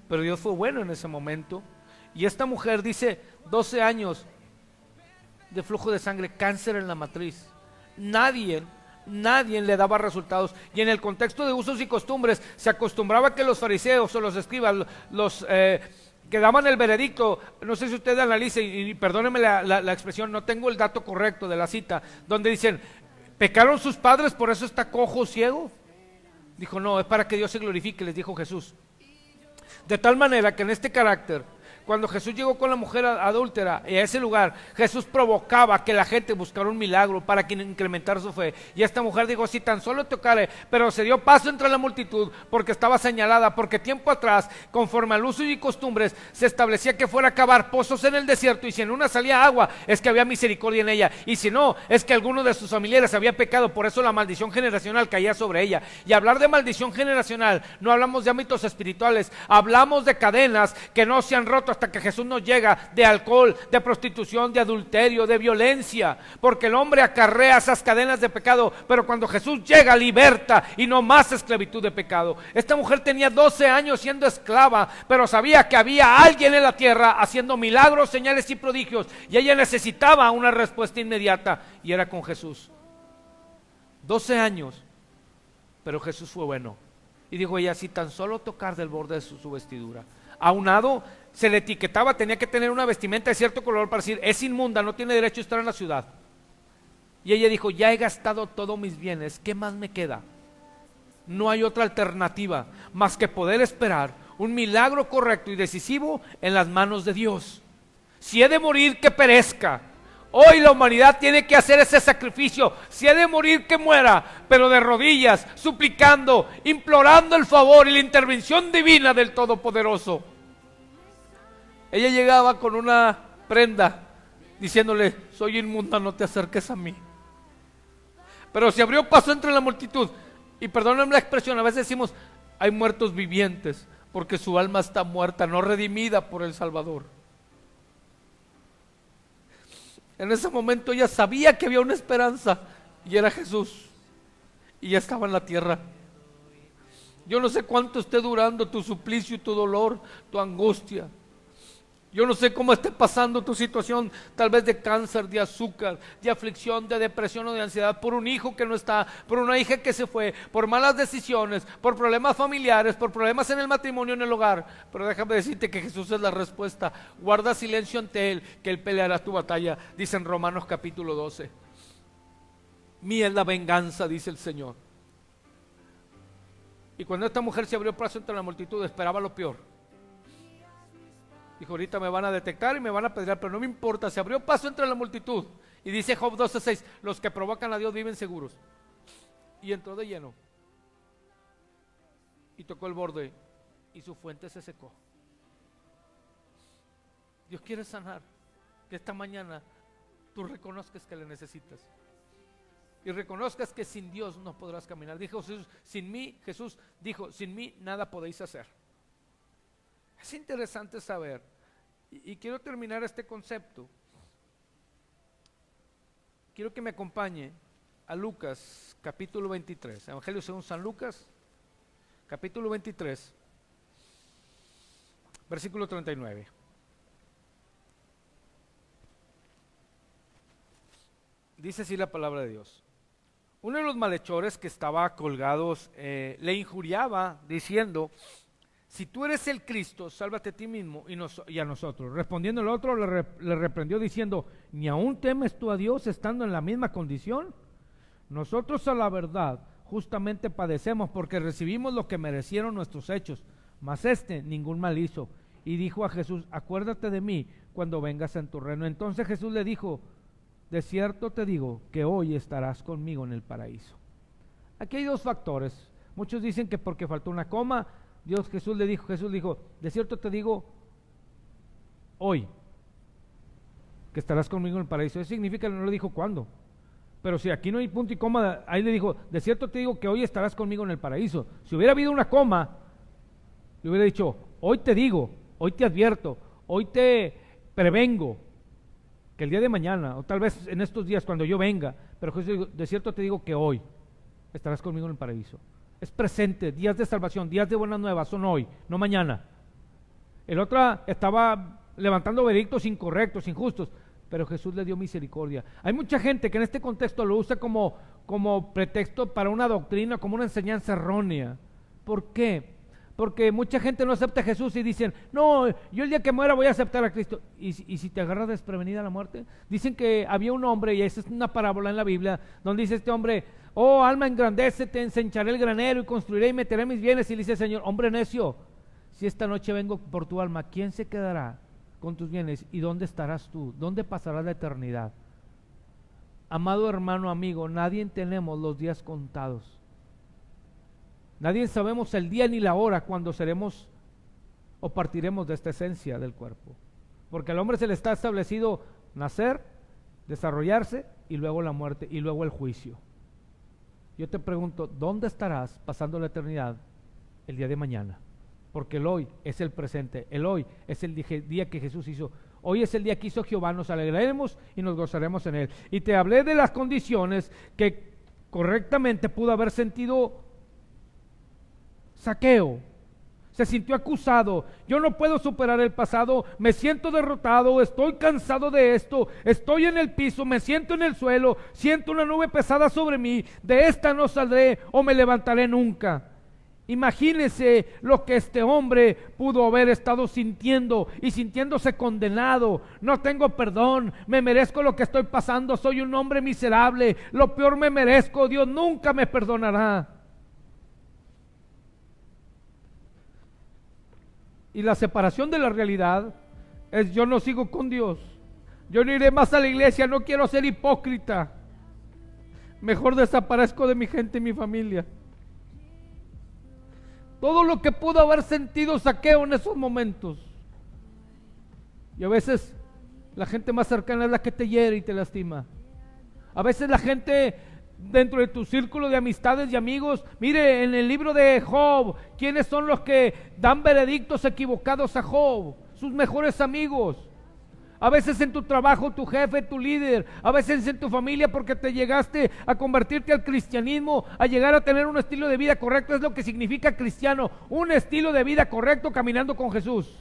Pero Dios fue bueno en ese momento. Y esta mujer dice, 12 años de flujo de sangre, cáncer en la matriz. Nadie le daba resultados. Y en el contexto de usos y costumbres, se acostumbraba que los fariseos o los escribas, que daban el veredicto, no sé si usted analice, y perdóneme la expresión, no tengo el dato correcto de la cita, donde dicen, ¿pecaron sus padres, por eso está cojo o ciego? Dijo, no, es para que Dios se glorifique, les dijo Jesús. De tal manera que en este carácter, cuando Jesús llegó con la mujer adúltera y a ese lugar, Jesús provocaba que la gente buscara un milagro para incrementar su fe. Y esta mujer dijo, si tan solo tocare, pero se dio paso entre la multitud porque estaba señalada, porque tiempo atrás, conforme al uso y costumbres, se establecía que fuera a cavar pozos en el desierto, y si en una salía agua, es que había misericordia en ella, y si no, es que alguno de sus familiares había pecado, por eso la maldición generacional caía sobre ella. Y hablar de maldición generacional, no hablamos de ámbitos espirituales, hablamos de cadenas que no se han roto hasta que Jesús nos llega, de alcohol, de prostitución, de adulterio, de violencia, porque el hombre acarrea esas cadenas de pecado, pero cuando Jesús llega, liberta y no más esclavitud de pecado. Esta mujer tenía 12 años siendo esclava, pero sabía que había alguien en la tierra haciendo milagros, señales y prodigios, y ella necesitaba una respuesta inmediata, y era con Jesús. 12 años, pero Jesús fue bueno, y dijo ella, si tan solo tocar del borde de su vestidura. Aunado, se le etiquetaba, tenía que tener una vestimenta de cierto color para decir, es inmunda, no tiene derecho a estar en la ciudad. Y ella dijo, ya he gastado todos mis bienes, ¿qué más me queda? No hay otra alternativa más que poder esperar un milagro correcto y decisivo en las manos de Dios. Si he de morir, que perezca. Hoy la humanidad tiene que hacer ese sacrificio. Si he de morir, que muera, pero de rodillas, suplicando, implorando el favor y la intervención divina del Todopoderoso. Ella llegaba con una prenda diciéndole, soy inmunda, no te acerques a mí. Pero se abrió paso entre la multitud. Y perdónenme la expresión, a veces decimos, hay muertos vivientes, porque su alma está muerta, no redimida por el Salvador. En ese momento ella sabía que había una esperanza, y era Jesús, y ya estaba en la tierra. Yo no sé cuánto esté durando tu suplicio y tu dolor, tu angustia. Yo no sé cómo esté pasando tu situación, tal vez de cáncer, de azúcar, de aflicción, de depresión o de ansiedad, por un hijo que no está, por una hija que se fue, por malas decisiones, por problemas familiares, por problemas en el matrimonio, en el hogar. Pero déjame decirte que Jesús es la respuesta. Guarda silencio ante Él, que Él peleará tu batalla, dice en Romanos capítulo 12. Mía es la venganza, dice el Señor. Y cuando esta mujer se abrió paso entre la multitud, esperaba lo peor. Dijo, ahorita me van a detectar y me van a apedrear, pero no me importa. Se abrió paso entre la multitud. Y dice Job 12:6, los que provocan a Dios viven seguros. Y entró de lleno. Y tocó el borde. Y su fuente se secó. Dios quiere sanar. Que esta mañana tú reconozcas que le necesitas. Y reconozcas que sin Dios no podrás caminar. Dijo Jesús, sin mí, Jesús dijo, sin mí nada podéis hacer. Es interesante saber, y quiero terminar este concepto. Quiero que me acompañe a Lucas capítulo 23, Evangelio según San Lucas, capítulo 23, versículo 39. Dice así la palabra de Dios. Uno de los malhechores que estaba colgados le injuriaba diciendo, si tú eres el Cristo, sálvate a ti mismo y a nosotros. Respondiendo el otro, le reprendió diciendo, ¿ni aún temes tú a Dios estando en la misma condición? Nosotros a la verdad justamente padecemos porque recibimos lo que merecieron nuestros hechos, mas este ningún mal hizo. Y dijo a Jesús: acuérdate de mí cuando vengas en tu reino. Entonces Jesús le dijo: de cierto te digo que hoy estarás conmigo en el paraíso. Aquí hay dos factores. Muchos dicen que porque faltó una coma, Jesús dijo, de cierto te digo hoy que estarás conmigo en el paraíso. Eso significa que no le dijo cuándo. Pero si aquí no hay punto y coma, ahí le dijo: de cierto te digo que hoy estarás conmigo en el paraíso. Si hubiera habido una coma, le hubiera dicho: hoy te digo, hoy te advierto, hoy te prevengo que el día de mañana, o tal vez en estos días cuando yo venga, pero Jesús dijo: de cierto te digo que hoy estarás conmigo en el paraíso. Es presente, días de salvación, días de buenas nuevas son hoy, no mañana. El otro estaba levantando veredictos incorrectos, injustos, pero Jesús le dio misericordia. Hay mucha gente que en este contexto lo usa como pretexto para una doctrina, como una enseñanza errónea. ¿Por qué? Porque mucha gente no acepta a Jesús y dicen: no, yo el día que muera voy a aceptar a Cristo. ¿Y si te agarra desprevenida la muerte? Dicen que había un hombre, y esa es una parábola en la Biblia, donde dice este hombre: oh alma, engrandécete, ensancharé el granero y construiré y meteré mis bienes. Y le dice el Señor: hombre necio, si esta noche vengo por tu alma, ¿quién se quedará con tus bienes? ¿Y dónde estarás tú? ¿Dónde pasará la eternidad? Amado hermano, amigo, nadie tenemos los días contados. Nadie sabemos el día ni la hora cuando seremos o partiremos de esta esencia del cuerpo. Porque al hombre se le está establecido nacer, desarrollarse y luego la muerte y luego el juicio. Yo te pregunto: ¿dónde estarás pasando la eternidad el día de mañana? Porque el hoy es el presente, el hoy es el día que Jesús hizo. Hoy es el día que hizo Jehová, nos alegraremos y nos gozaremos en él. Y te hablé de las condiciones que correctamente pudo haber sentido Zaqueo. Se sintió acusado: yo no puedo superar el pasado, me siento derrotado, estoy cansado de esto, estoy en el piso, me siento en el suelo, siento una nube pesada sobre mí, de esta no saldré o me levantaré nunca. Imagínese lo que este hombre pudo haber estado sintiendo y sintiéndose condenado. No tengo perdón, me merezco lo que estoy pasando, soy un hombre miserable, lo peor me merezco, Dios nunca me perdonará. Y la separación de la realidad es: yo no sigo con Dios, yo no iré más a la iglesia, no quiero ser hipócrita, mejor desaparezco de mi gente y mi familia. Todo lo que pudo haber sentido Zaqueo en esos momentos. Y a veces la gente más cercana es la que te hiere y te lastima. A veces la gente dentro de tu círculo de amistades y amigos. Mire, en el libro de Job, ¿quiénes son los que dan veredictos equivocados a Job? Sus mejores amigos. A veces en tu trabajo, tu jefe, tu líder. A veces en tu familia, porque te llegaste a convertirte al cristianismo, a llegar a tener un estilo de vida correcto. Es lo que significa cristiano: un estilo de vida correcto caminando con Jesús.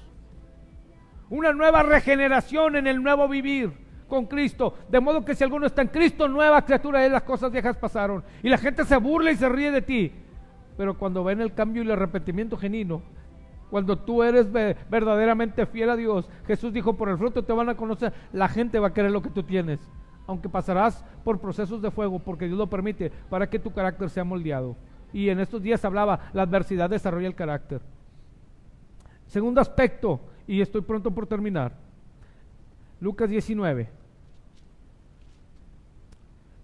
Una nueva regeneración en el nuevo vivir con Cristo, de modo que si alguno está en Cristo, nueva criatura es, las cosas viejas pasaron. Y la gente se burla y se ríe de ti, pero cuando ven el cambio y el arrepentimiento genuino, cuando tú eres verdaderamente fiel a Dios, Jesús dijo: por el fruto te van a conocer. La gente va a querer lo que tú tienes, aunque pasarás por procesos de fuego, porque Dios lo permite para que tu carácter sea moldeado. Y en estos días hablaba: la adversidad desarrolla el carácter. Segundo aspecto, y estoy pronto por terminar, Lucas 19,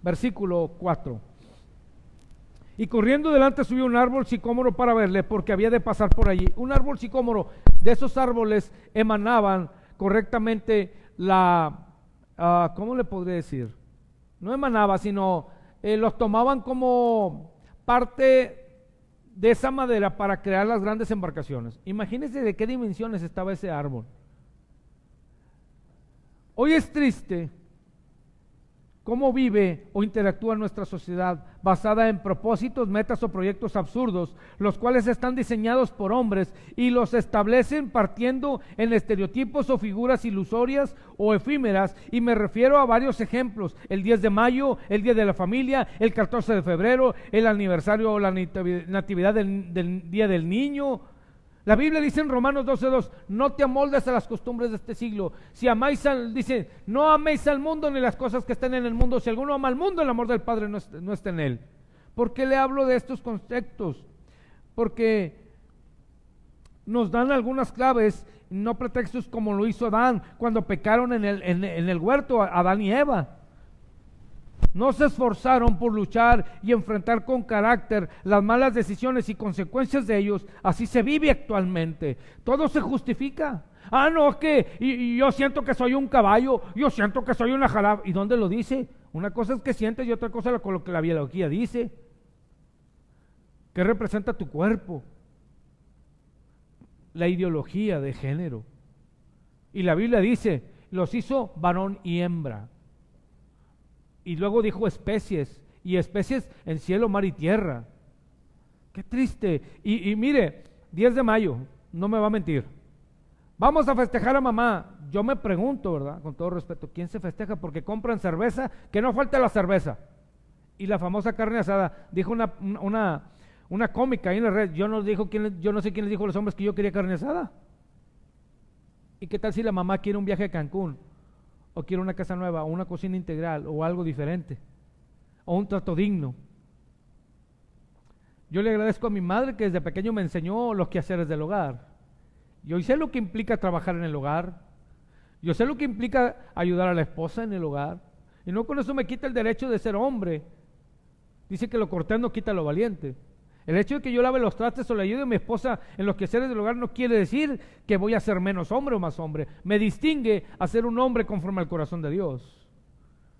versículo 4. Y corriendo delante subió un árbol sicómoro para verle, porque había de pasar por allí. Un árbol sicómoro, de esos árboles emanaban correctamente ¿cómo le podría decir? No emanaba, sino los tomaban como parte de esa madera para crear las grandes embarcaciones. Imagínense de qué dimensiones estaba ese árbol. Hoy es triste cómo vive o interactúa nuestra sociedad, basada en propósitos, metas o proyectos absurdos, los cuales están diseñados por hombres y los establecen partiendo en estereotipos o figuras ilusorias o efímeras. Y me refiero a varios ejemplos: el 10 de mayo, el Día de la Familia, el 14 de febrero, el aniversario o la natividad del Día del Niño. La Biblia dice en Romanos 12:2: no te amoldes a las costumbres de este siglo. Si amáis dice, no améis al mundo ni las cosas que están en el mundo. Si alguno ama al mundo, el amor del Padre no está en él. ¿Por qué le hablo de estos conceptos? Porque nos dan algunas claves, no pretextos como lo hizo Adán cuando pecaron en el huerto, Adán y Eva. No se esforzaron por luchar y enfrentar con carácter las malas decisiones y consecuencias de ellos. Así se vive actualmente. Todo se justifica. No, es que y yo siento que soy un caballo, yo siento que soy una jarafa. ¿Y dónde lo dice? Una cosa es que sientes y otra cosa es lo que la biología dice. ¿Qué representa tu cuerpo? La ideología de género. Y la Biblia dice, los hizo varón y hembra. Y luego dijo especies, y especies en cielo, mar y tierra. Qué triste. Y mire, 10 de mayo, no me va a mentir. Vamos a festejar a mamá. Yo me pregunto, ¿verdad? Con todo respeto, ¿quién se festeja? Porque compran cerveza, que no falte la cerveza. Y la famosa carne asada. Dijo una cómica ahí en la red, yo no sé quién les dijo a los hombres que yo quería carne asada. ¿Y qué tal si la mamá quiere un viaje a Cancún? O quiere una casa nueva, o una cocina integral, o algo diferente, o un trato digno. Yo le agradezco a mi madre que desde pequeño me enseñó los quehaceres del hogar. Yo sé lo que implica trabajar en el hogar. Yo sé lo que implica ayudar a la esposa en el hogar. Y no con eso me quita el derecho de ser hombre. Dice que lo cortés no quita lo valiente. El hecho de que yo lave los trastes o le ayude a mi esposa en los quehaceres del hogar no quiere decir que voy a ser menos hombre o más hombre. Me distingue a ser un hombre conforme al corazón de Dios.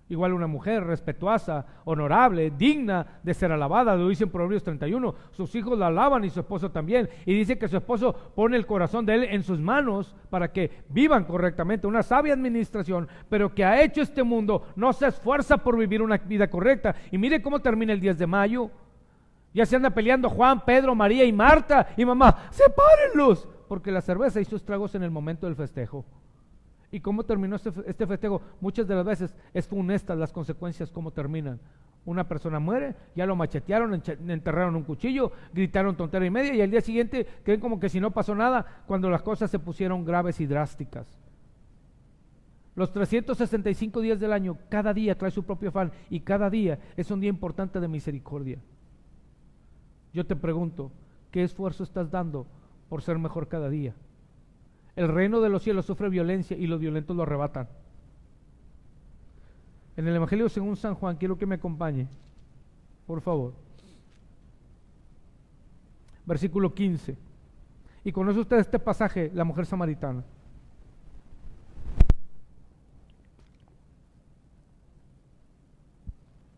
Igual una mujer respetuosa, honorable, digna de ser alabada, lo dice en Proverbios 31. Sus hijos la alaban y su esposo también. Y dice que su esposo pone el corazón de él en sus manos para que vivan correctamente. Una sabia administración, pero que ha hecho este mundo, no se esfuerza por vivir una vida correcta. Y mire cómo termina el 10 de mayo. Ya se anda peleando Juan, Pedro, María y Marta. Y mamá, sepárenlos, porque la cerveza hizo estragos en el momento del festejo. ¿Y cómo terminó este festejo? Muchas de las veces es funesta las consecuencias, cómo terminan. Una persona muere, ya lo machetearon, enterraron un cuchillo, gritaron tontera y media, y al día siguiente creen como que si no pasó nada, cuando las cosas se pusieron graves y drásticas. Los 365 días del año, cada día trae su propio afán, y cada día es un día importante de misericordia. Yo te pregunto, ¿qué esfuerzo estás dando por ser mejor cada día? El reino de los cielos sufre violencia y los violentos lo arrebatan. En el Evangelio según San Juan, quiero que me acompañe, por favor. Versículo 15. Y conoce usted este pasaje, la mujer samaritana.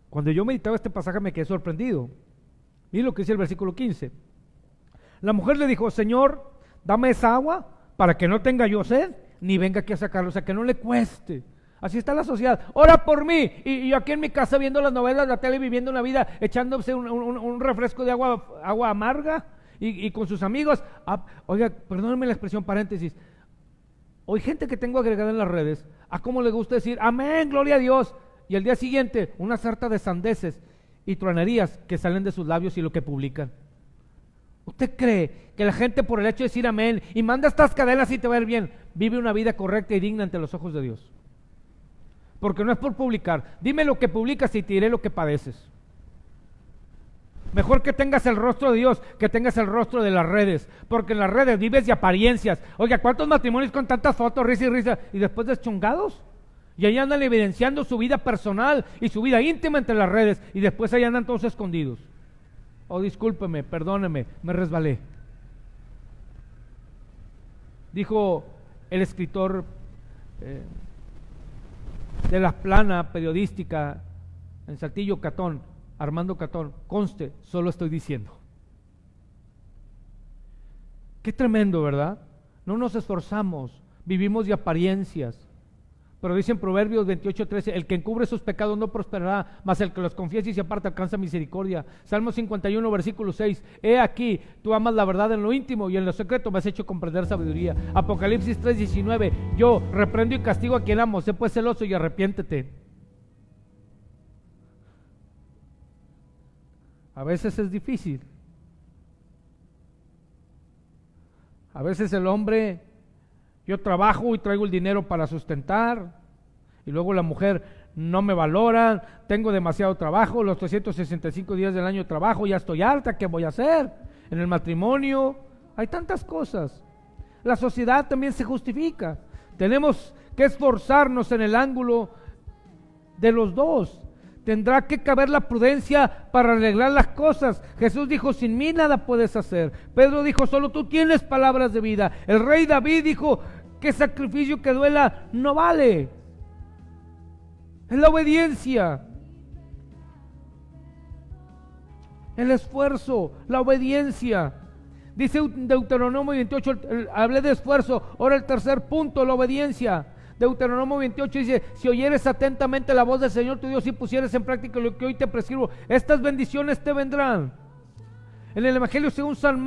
Cuando yo meditaba este pasaje me quedé sorprendido. Mire lo que dice el versículo 15. La mujer le dijo, Señor, dame esa agua para que no tenga yo sed, ni venga aquí a sacarlo, o sea, que no le cueste. Así está la sociedad. Ora por mí. Y yo aquí en mi casa viendo las novelas, la tele, viviendo una vida, echándose un refresco de agua amarga y con sus amigos. Oiga, perdónenme la expresión paréntesis. Hoy gente que tengo agregada en las redes, a cómo le gusta decir, amén, gloria a Dios. Y al día siguiente, una sarta de sandeces y truanerías que salen de sus labios y lo que publican. ¿Usted cree que la gente por el hecho de decir amén y manda estas cadenas y te va a ir bien, vive una vida correcta y digna ante los ojos de Dios? Porque no es por publicar. Dime lo que publicas y te diré lo que padeces. Mejor que tengas el rostro de Dios que tengas el rostro de las redes, porque en las redes vives de apariencias. Oiga, ¿cuántos matrimonios con tantas fotos, risa y risa, y después deschongados? Y ahí andan evidenciando su vida personal y su vida íntima entre las redes, y después ahí andan todos escondidos. Oh, discúlpeme, perdóneme, me resbalé. Dijo el escritor de La Plana periodística en Saltillo, Catón, Armando Catón, conste, solo estoy diciendo. Qué tremendo, ¿verdad? No nos esforzamos, vivimos de apariencias. Pero dice en Proverbios 28:13, el que encubre sus pecados no prosperará, mas el que los confiesa y se aparta alcanza misericordia. Salmo 51, versículo 6, he aquí, tú amas la verdad en lo íntimo y en lo secreto me has hecho comprender sabiduría. Apocalipsis 3:19, yo reprendo y castigo a quien amo, sé pues celoso y arrepiéntete. A veces es difícil. A veces el hombre, yo trabajo y traigo el dinero para sustentar, y luego la mujer, no me valoran, tengo demasiado trabajo, los 365 días del año trabajo, ya estoy harta, ¿qué voy a hacer? En el matrimonio Hay tantas cosas. La sociedad también se justifica. Tenemos que esforzarnos en el ángulo de los dos. Tendrá que caber la prudencia para arreglar las cosas. Jesús dijo, sin mí nada puedes hacer. Pedro dijo, solo tú tienes palabras de vida. El rey David dijo, que sacrificio que duela no vale. Es la obediencia, el esfuerzo, la obediencia. Dice Deuteronomio 28, hablé de esfuerzo, ahora el tercer punto, la obediencia. Deuteronomio 28 dice, si oyeres atentamente la voz del Señor tu Dios y pusieres en práctica lo que hoy te prescribo, estas bendiciones te vendrán. En el Evangelio según San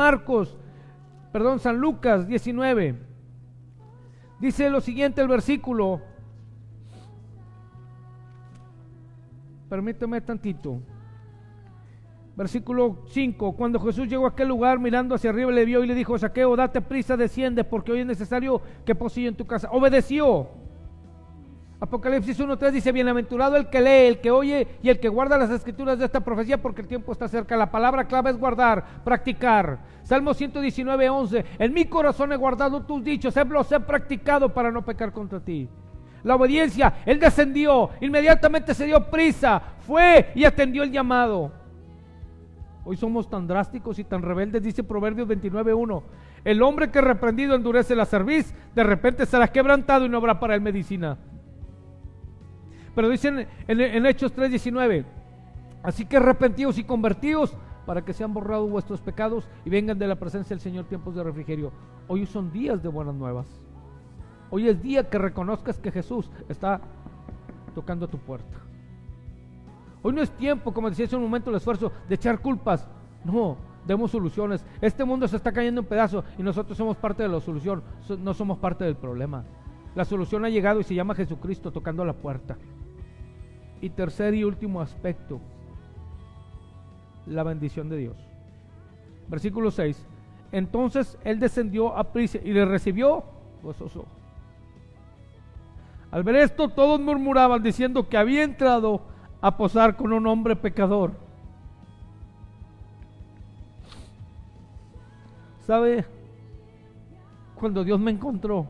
Lucas 19, dice lo siguiente el versículo, permíteme tantito. Versículo 5, cuando Jesús llegó a aquel lugar, mirando hacia arriba le vio y le dijo, Zaqueo, date prisa, desciende, porque hoy es necesario que posee en tu casa. Obedeció. Apocalipsis 1:3 dice, bienaventurado el que lee, el que oye y el que guarda las escrituras de esta profecía, porque el tiempo está cerca. La palabra clave es guardar, practicar. Salmo 119:11, en mi corazón he guardado tus dichos, los he practicado para no pecar contra ti. La obediencia, él descendió, inmediatamente se dio prisa, fue y atendió el llamado. Hoy somos tan drásticos y tan rebeldes, dice Proverbios 29:1. El hombre que reprendido endurece la cerviz, de repente será quebrantado y no habrá para él medicina. Pero dicen en Hechos 3:19, así que arrepentidos y convertidos, para que sean borrados vuestros pecados y vengan de la presencia del Señor tiempos de refrigerio. Hoy son días de buenas nuevas. Hoy es día que reconozcas que Jesús está tocando a tu puerta. Hoy no es tiempo, como decía hace un momento, el esfuerzo de echar culpas. No, demos soluciones. Este mundo se está cayendo en pedazos y nosotros somos parte de la solución, no somos parte del problema. La solución ha llegado y se llama Jesucristo tocando la puerta. Y tercer y último aspecto, la bendición de Dios. Versículo 6. Entonces él descendió a prisa y le recibió gozoso. Al ver esto, todos murmuraban diciendo que había entrado a posar con un hombre pecador. ¿Sabe? Cuando Dios me encontró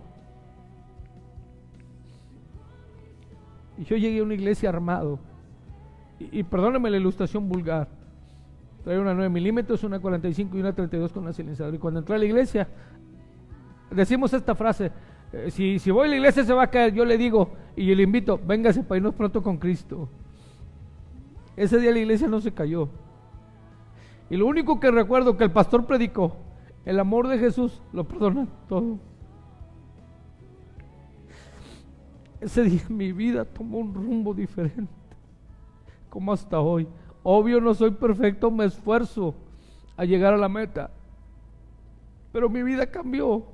y yo llegué a una iglesia armado, y perdóneme la ilustración vulgar, traía una 9 milímetros, una 45 y una 32 con la silenciadora, y cuando entré a la iglesia decimos esta frase, si voy a la iglesia se va a caer. Yo le digo y yo le invito, véngase para irnos pronto con Cristo. Ese día la iglesia no se cayó, y lo único que recuerdo que el pastor predicó, el amor de Jesús lo perdona todo. Ese día mi vida tomó un rumbo diferente, como hasta hoy. Obvio no soy perfecto, me esfuerzo a llegar a la meta, pero mi vida cambió.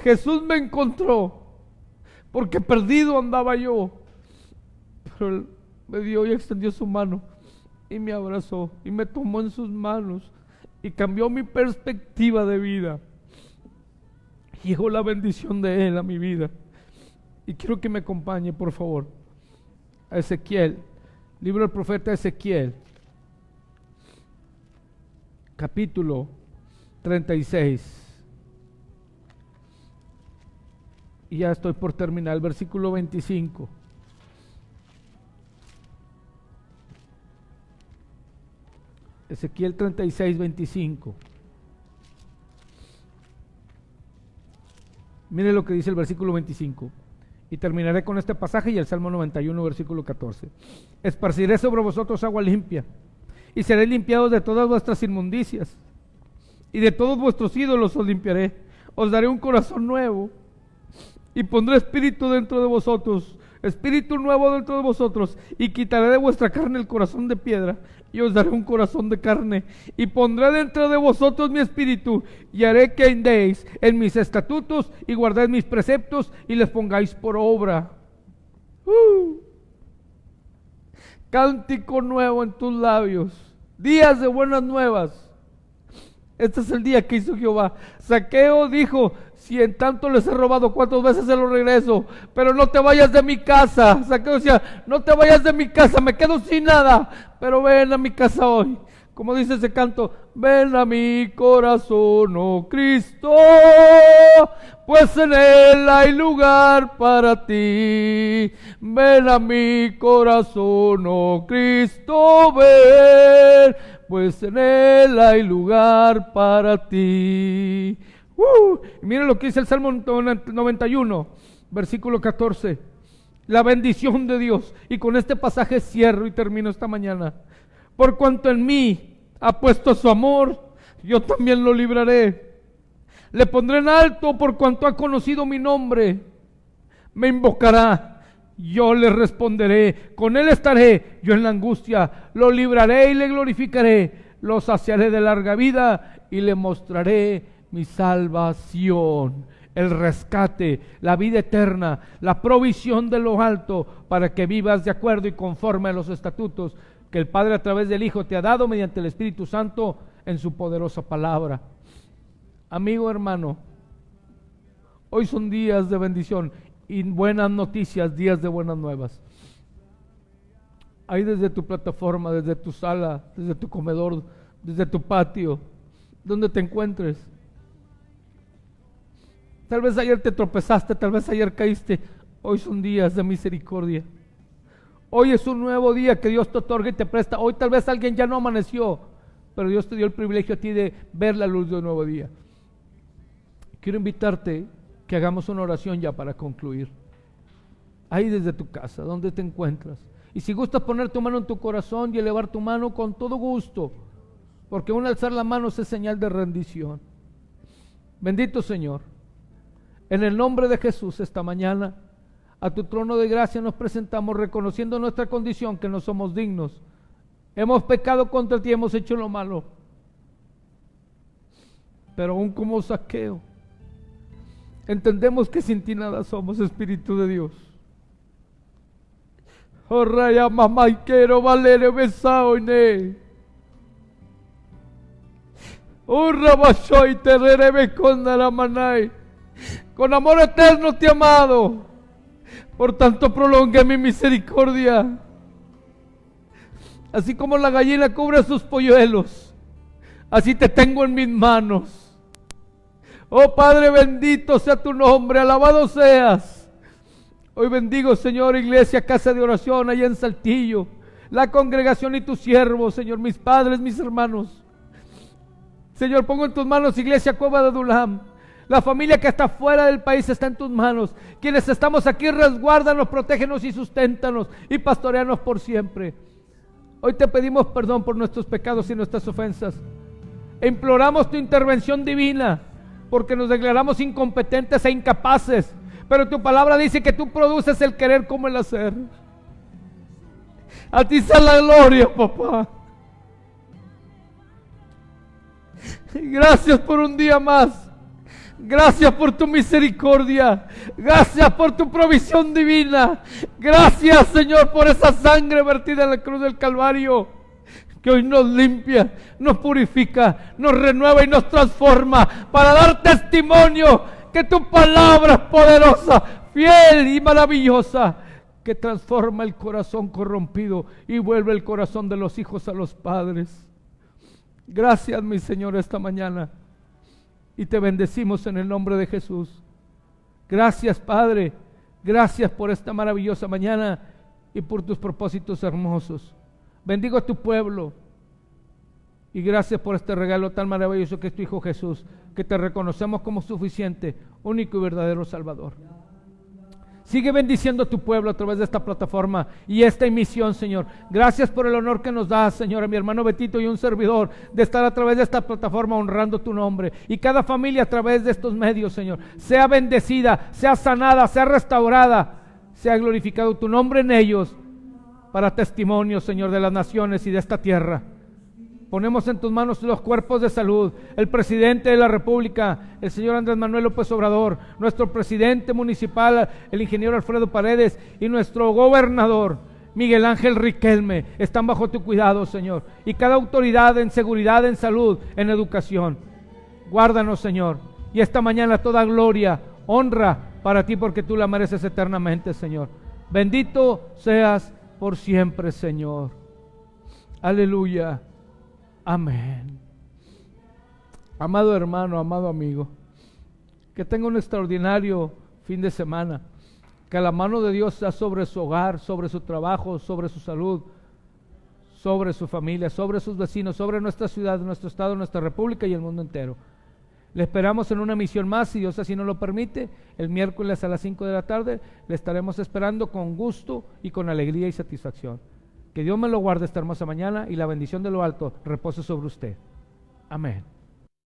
Jesús me encontró, porque perdido andaba yo, pero Él me dio y extendió su mano y me abrazó y me tomó en sus manos y cambió mi perspectiva de vida. Llegó la bendición de Él a mi vida. Y quiero que me acompañe, por favor, a Ezequiel, libro del profeta Ezequiel, capítulo 36. Y ya estoy por terminar, el versículo 25. Ezequiel 36, 25. Mire lo que dice el versículo 25. Y terminaré con este pasaje y el Salmo 91, versículo 14. Esparciré sobre vosotros agua limpia, y seréis limpiados de todas vuestras inmundicias, y de todos vuestros ídolos os limpiaré. Os daré un corazón nuevo, y pondré espíritu dentro de vosotros, espíritu nuevo dentro de vosotros, y quitaré de vuestra carne el corazón de piedra, y os daré un corazón de carne, y pondré dentro de vosotros mi espíritu, y haré que andéis en mis estatutos, y guardéis mis preceptos, y les pongáis por obra. Cántico nuevo en tus labios, días de buenas nuevas. Este es el día que hizo Jehová. Zaqueo dijo, si en tanto les he robado 4 veces se lo regreso, pero no te vayas de mi casa. Zaqueo decía, no te vayas de mi casa, me quedo sin nada, pero ven a mi casa hoy. Como dice ese canto, ven a mi corazón, oh Cristo, pues en él hay lugar para ti. Ven a mi corazón, oh Cristo, ven, pues en él hay lugar para ti. Y miren lo que dice el Salmo 91, versículo 14. La bendición de Dios. Y con este pasaje cierro y termino esta mañana. Por cuanto en mí ha puesto su amor, yo también lo libraré. Le pondré en alto por cuanto ha conocido mi nombre. Me invocará, yo le responderé. Con él estaré yo en la angustia. Lo libraré y le glorificaré. Lo saciaré de larga vida y le mostraré mi salvación. El rescate, la vida eterna, la provisión de lo alto para que vivas de acuerdo y conforme a los estatutos que el Padre a través del Hijo te ha dado mediante el Espíritu Santo en su poderosa palabra. Amigo, hermano, hoy son días de bendición y buenas noticias, días de buenas nuevas. Ahí desde tu plataforma, desde tu sala, desde tu comedor, desde tu patio, donde te encuentres. Tal vez ayer te tropezaste, tal vez ayer caíste. Hoy son días de misericordia. Hoy es un nuevo día que Dios te otorga y te presta. Hoy tal vez alguien ya no amaneció, pero Dios te dio el privilegio a ti de ver la luz de un nuevo día. Quiero invitarte que hagamos una oración ya para concluir. Ahí desde tu casa, donde te encuentras. Y si gustas poner tu mano en tu corazón y elevar tu mano con todo gusto, porque un alzar la mano es señal de rendición. Bendito Señor, en el nombre de Jesús esta mañana, a tu trono de gracia nos presentamos reconociendo nuestra condición, que no somos dignos. Hemos pecado contra ti, hemos hecho lo malo. Pero aún como Zaqueo, entendemos que sin ti nada somos, Espíritu de Dios. Oh raya mamá y quiero valer besao ine. Oh rabashoy tererebe con naramanay. Con amor eterno te he amado, por tanto prolongue mi misericordia. Así como la gallina cubre sus polluelos, así te tengo en mis manos. Oh Padre, bendito sea tu nombre, alabado seas. Hoy bendigo, Señor, iglesia, casa de oración allá en Saltillo, la congregación y tus siervos, Señor, mis padres, mis hermanos. Señor, pongo en tus manos, iglesia Cueva de Adulam. La familia que está fuera del país está en tus manos. Quienes estamos aquí, resguárdanos, protégenos y susténtanos y pastoreanos por siempre. Hoy te pedimos perdón por nuestros pecados y nuestras ofensas. E imploramos tu intervención divina, porque nos declaramos incompetentes e incapaces. Pero tu palabra dice que tú produces el querer como el hacer. A ti sea la gloria, papá. Gracias por un día más. Gracias por tu misericordia. Gracias por tu provisión divina. Gracias, Señor, por esa sangre vertida en la cruz del Calvario, que hoy nos limpia, nos purifica, nos renueva y nos transforma para dar testimonio que tu palabra es poderosa, fiel y maravillosa, que transforma el corazón corrompido y vuelve el corazón de los hijos a los padres. Gracias, mi Señor, esta mañana. Y te bendecimos en el nombre de Jesús. Gracias, Padre. Gracias por esta maravillosa mañana y por tus propósitos hermosos. Bendigo a tu pueblo. Y gracias por este regalo tan maravilloso que es tu Hijo Jesús, que te reconocemos como suficiente, único y verdadero Salvador. Sigue bendiciendo a tu pueblo a través de esta plataforma y esta emisión, Señor. Gracias por el honor que nos das, Señor, a mi hermano Betito y un servidor, de estar a través de esta plataforma honrando tu nombre. Y cada familia a través de estos medios, Señor, sea bendecida, sea sanada, sea restaurada, sea glorificado tu nombre en ellos, para testimonio, Señor, de las naciones y de esta tierra. Ponemos en tus manos los cuerpos de salud, el presidente de la República, el señor Andrés Manuel López Obrador, nuestro presidente municipal, el ingeniero Alfredo Paredes, y nuestro gobernador, Miguel Ángel Riquelme, están bajo tu cuidado, Señor. Y cada autoridad en seguridad, en salud, en educación. Guárdanos, Señor. Y esta mañana toda gloria, honra para ti, porque tú la mereces eternamente, Señor. Bendito seas por siempre, Señor. Aleluya. Amén. Amado hermano, amado amigo, que tenga un extraordinario fin de semana. Que la mano de Dios sea sobre su hogar, sobre su trabajo, sobre su salud, sobre su familia, sobre sus vecinos, sobre nuestra ciudad, nuestro estado, nuestra república y el mundo entero. Le esperamos en una misión más, si Dios así nos lo permite. El miércoles a las 5 de la tarde le estaremos esperando con gusto y con alegría y satisfacción. Que Dios me lo guarde esta hermosa mañana y la bendición de lo alto repose sobre usted. Amén.